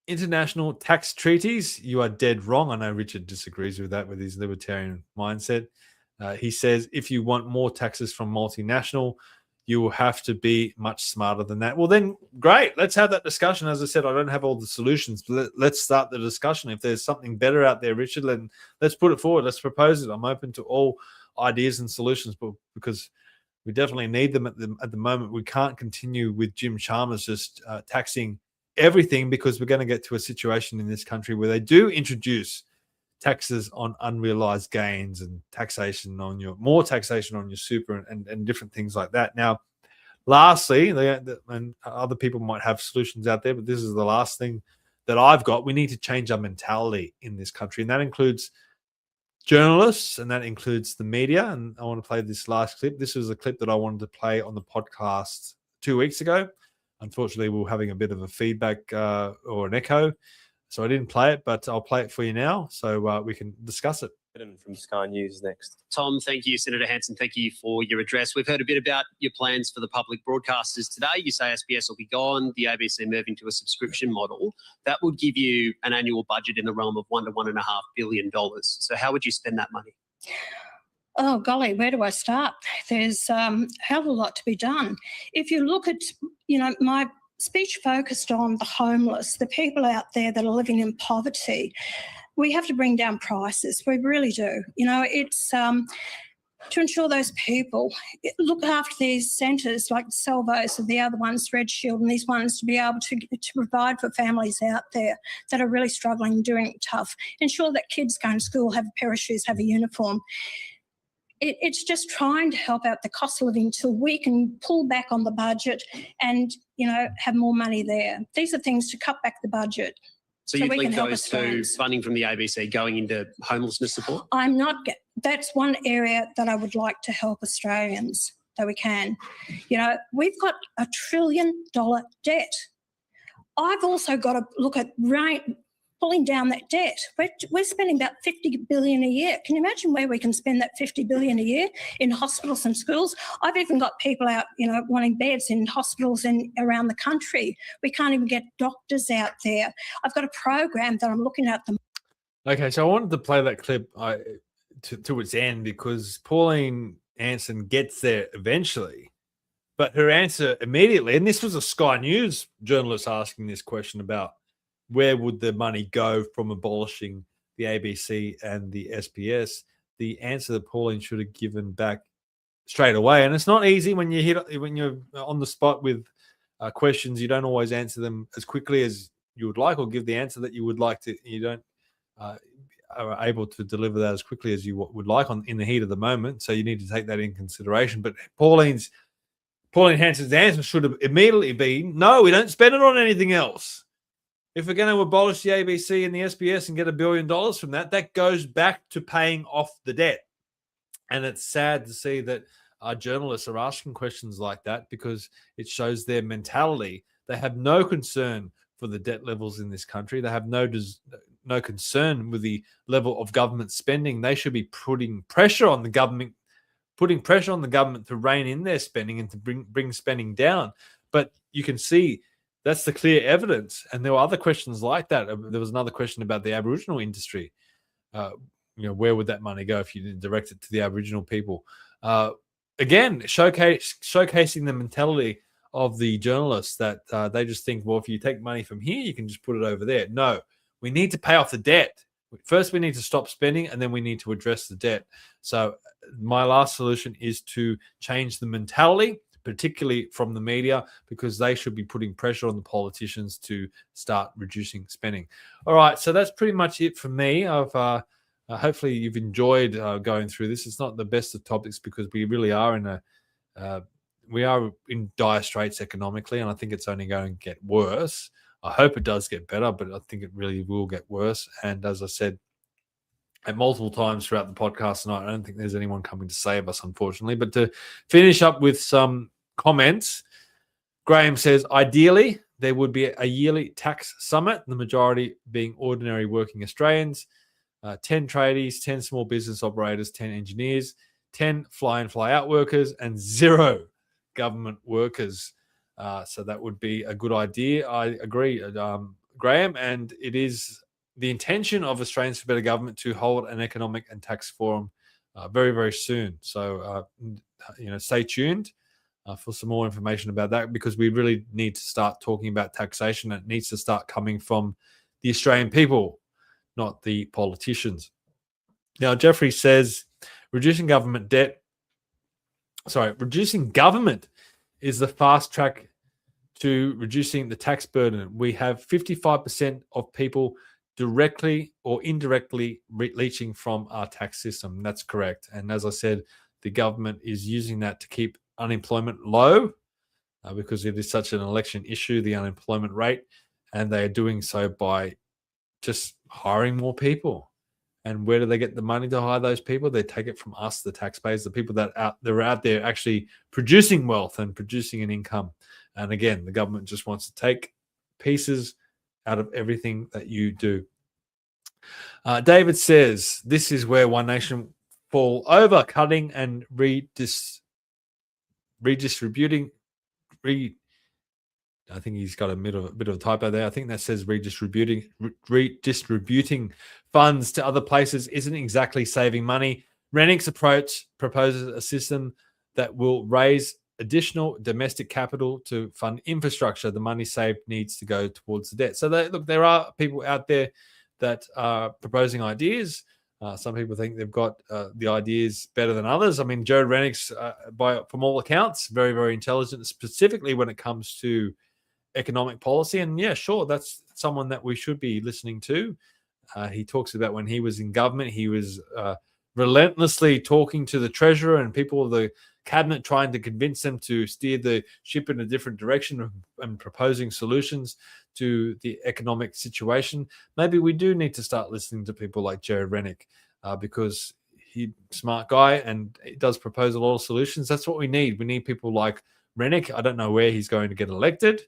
international tax treaties. You are dead wrong. I know Richard disagrees with that, with his libertarian mindset. He says, if you want more taxes from multinational, you will have to be much smarter than that. Well, then, great. Let's have that discussion. As I said, I don't have all the solutions, but let's start the discussion. If there's something better out there, Richard, then let's put it forward. Let's propose it. I'm open to all ideas and solutions, but because we definitely need them at the moment. We can't continue with Jim Chalmers just taxing everything, because we're going to get to a situation in this country where they do introduce taxes on unrealized gains and more taxation on your super and different things like that. Now, lastly, and other people might have solutions out there, but this is the last thing that I've got. We need to change our mentality in this country, and that includes journalists, and that includes the media. And I want to play this last clip. This was a clip that I wanted to play on the podcast 2 weeks ago. Unfortunately, we were having a bit of a feedback or an echo, so I didn't play it, but I'll play it for you now so we can discuss it. From Sky News next. Tom, thank you. Senator Hanson, thank you for your address. We've heard a bit about your plans for the public broadcasters today. You say SBS will be gone, the ABC moving to a subscription model. That would give you an annual budget in the realm of $1 to $1.5 billion. So how would you spend that money? Oh, golly, where do I start? There's a hell of a lot to be done. If you look at, my speech focused on the homeless, the people out there that are living in poverty. We have to bring down prices. We really do. It's to ensure those people look after these centres like Salvos and the other ones, Red Shield, and these ones to be able to provide for families out there that are really struggling, doing it tough. Ensure that kids going to school have a pair of shoes, have a uniform. It's just trying to help out the cost of living till we can pull back on the budget and, have more money there. These are things to cut back the budget. So you'd link those to funding from the ABC going into homelessness support? That's one area that I would like to help Australians, that we can. We've got $1 trillion debt. I've also got to look at pulling down that debt. We're spending about $50 billion a year. Can you imagine where we can spend that $50 billion a year in hospitals and schools? I've even got people out, wanting beds in hospitals around the country. We can't even get doctors out there. I've got a program that I'm looking at them. Okay, so I wanted to play that clip to its end because Pauline Hanson gets there eventually, but her answer immediately, and this was a Sky News journalist asking this question about where would the money go from abolishing the ABC and the SBS? The answer that Pauline should have given back straight away. And it's not easy when you're on the spot with questions. You don't always answer them as quickly as you would like, or give the answer that you would like to. You don't are able to deliver that as quickly as you would like in the heat of the moment. So you need to take that in consideration. But Pauline Hanson's answer should have immediately been, no, we don't spend it on anything else. If we're going to abolish the ABC and the SBS and get $1 billion from that, that goes back to paying off the debt. And it's sad to see that our journalists are asking questions like that, because it shows their mentality. They have no concern for the debt levels in this country. They have no concern with the level of government spending. They should be putting pressure on the government to rein in their spending and to bring spending down. But you can see that's the clear evidence. And there were other questions like that. There was another question about the Aboriginal industry. Where would that money go if you didn't direct it to the Aboriginal people? Again, showcasing the mentality of the journalists that they just think, well, if you take money from here, you can just put it over there. No, we need to pay off the debt. First, we need to stop spending, and then we need to address the debt. So my last solution is to change the mentality, particularly from the media, because they should be putting pressure on the politicians to start reducing spending. All right, so that's pretty much it for me. Hopefully you've enjoyed going through this. It's not the best of topics because we really are in dire straits economically, and I think it's only going to get worse. I hope it does get better, but I think it really will get worse. And as I said, at multiple times throughout the podcast tonight. I don't think there's anyone coming to save us, unfortunately. But to finish up with some comments, Graham says, ideally, there would be a yearly tax summit, the majority being ordinary working Australians, 10 tradies, 10 small business operators, 10 engineers, 10 fly-in, fly-out workers, and 0 government workers. So that would be a good idea. I agree, Graham, and it is the intention of Australians for Better Government to hold an economic and tax forum very, very soon. So, stay tuned for some more information about that, because we really need to start talking about taxation. It needs to start coming from the Australian people, not the politicians. Now, Jeffrey says, reducing government is the fast track to reducing the tax burden. We have 55% of people directly or indirectly leeching from our tax system. That's correct. And as I said, the government is using that to keep unemployment low because it is such an election issue, the unemployment rate, and they are doing so by just hiring more people. And where do they get the money to hire those people? They take it from us, the taxpayers, the people that are out there actually producing wealth and producing an income. And again, the government just wants to take pieces out of everything that you do. David says, this is where One Nation fall over, cutting and redistributing. I think he's got a bit of a typo there. I think that says redistributing funds to other places isn't exactly saving money. Rennick's approach proposes a system that will raise additional domestic capital to fund infrastructure. The money saved needs to go towards the debt. So there are people out there that are proposing ideas. Some people think they've got the ideas better than others. I mean, Joe Rennick's, from all accounts, very, very intelligent, specifically when it comes to economic policy. And yeah, sure, that's someone that we should be listening to. He talks about when he was in government, he was relentlessly talking to the treasurer and people of the cabinet, trying to convince them to steer the ship in a different direction and proposing solutions to the economic situation. Maybe we do need to start listening to people like Joe Rennick because he's a smart guy and he does propose a lot of solutions. That's what we need. We need people like Rennick. I don't know where he's going to get elected.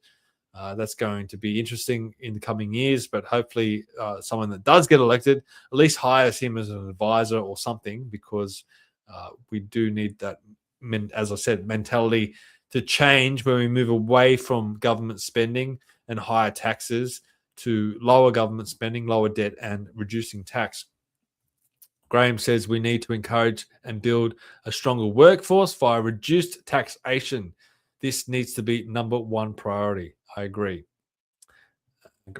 That's going to be interesting in the coming years, but hopefully someone that does get elected at least hires him as an advisor or something, because we do need that, as I said, mentality to change when we move away from government spending and higher taxes to lower government spending, lower debt, and reducing tax. Graham says we need to encourage and build a stronger workforce via reduced taxation. This needs to be number one priority. I agree.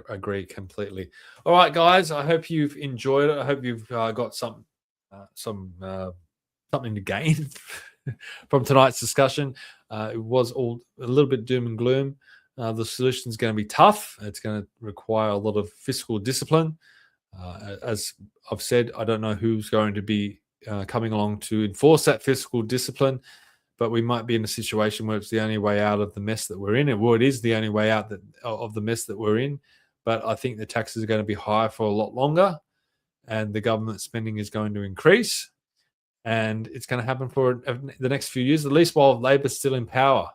Agree completely. All right, guys. I hope you've enjoyed it. I hope you've got something to gain from tonight's discussion. It was all a little bit doom and gloom. The solution is going to be tough. It's going to require a lot of fiscal discipline. As I've said, I don't know who's going to be coming along to enforce that fiscal discipline. But we might be in a situation where it's the only way out of the mess that we're in. It is the only way out of the mess that we're in. But I think the taxes are going to be high for a lot longer, and the government spending is going to increase. And it's going to happen for the next few years, at least while Labor's still in power.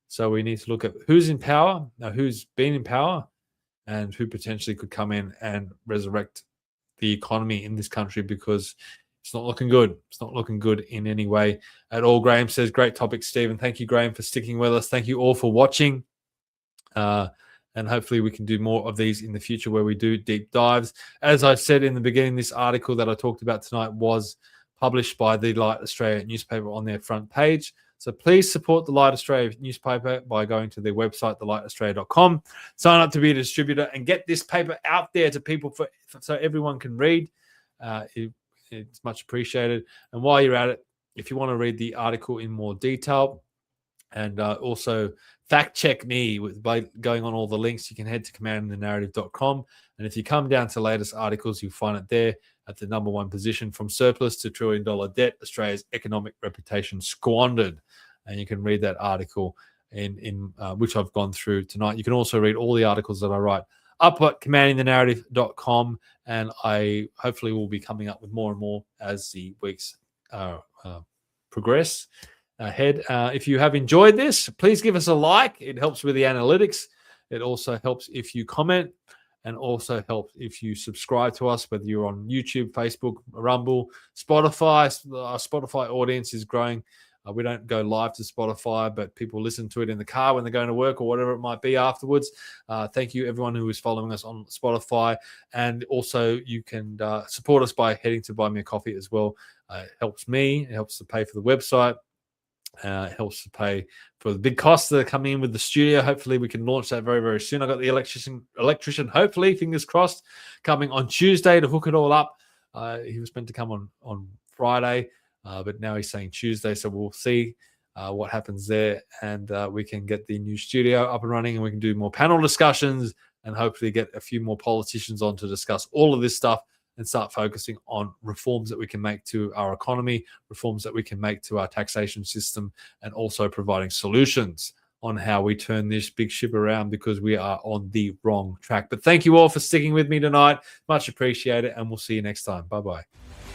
So we need to look at who's in power, who's been in power, and who potentially could come in and resurrect the economy in this country, because it's not looking good. It's not looking good in any way at all. Graham says, great topic, Stephen. Thank you, Graham, for sticking with us. Thank you all for watching. And hopefully we can do more of these in the future where we do deep dives. As I said in the beginning, this article that I talked about tonight was published by the Light Australia newspaper on their front page. So please support the Light Australia newspaper by going to their website, thelightaustral.com. Sign up to be a distributor and get this paper out there to people so everyone can read. It's much appreciated. And while you're at it, if you want to read the article in more detail and also fact check me by going on all the links, you can head to commandingthenarrative.com. And if you come down to latest articles, you'll find it there at the number one position, From Surplus to $1 Trillion Debt, Australia's Economic Reputation Squandered. And you can read that article in which I've gone through tonight. You can also read all the articles that I write up at commandingthenarrative.com, and I hopefully will be coming up with more and more as the weeks progress ahead. If you have enjoyed this, please give us a like. It helps with the analytics. It also helps if you comment, and also helps if you subscribe to us, whether you're on YouTube, Facebook, Rumble, Spotify. Our Spotify audience is growing. We don't go live to Spotify, but people listen to it in the car when they're going to work or whatever it might be afterwards. Thank you, everyone who is following us on Spotify. And also, you can support us by heading to Buy Me a Coffee as well. It helps me. It helps to pay for the website. It helps to pay for the big costs that are coming in with the studio. Hopefully, we can launch that very, very soon. I got the electrician, hopefully, fingers crossed, coming on Tuesday to hook it all up. He was meant to come on Friday. But now he's saying Tuesday, so we'll see what happens there, and we can get the new studio up and running, and we can do more panel discussions and hopefully get a few more politicians on to discuss all of this stuff and start focusing on reforms that we can make to our economy, reforms that we can make to our taxation system, and also providing solutions on how we turn this big ship around, because we are on the wrong track. But thank you all for sticking with me tonight. Much appreciated, and we'll see you next time. Bye-bye.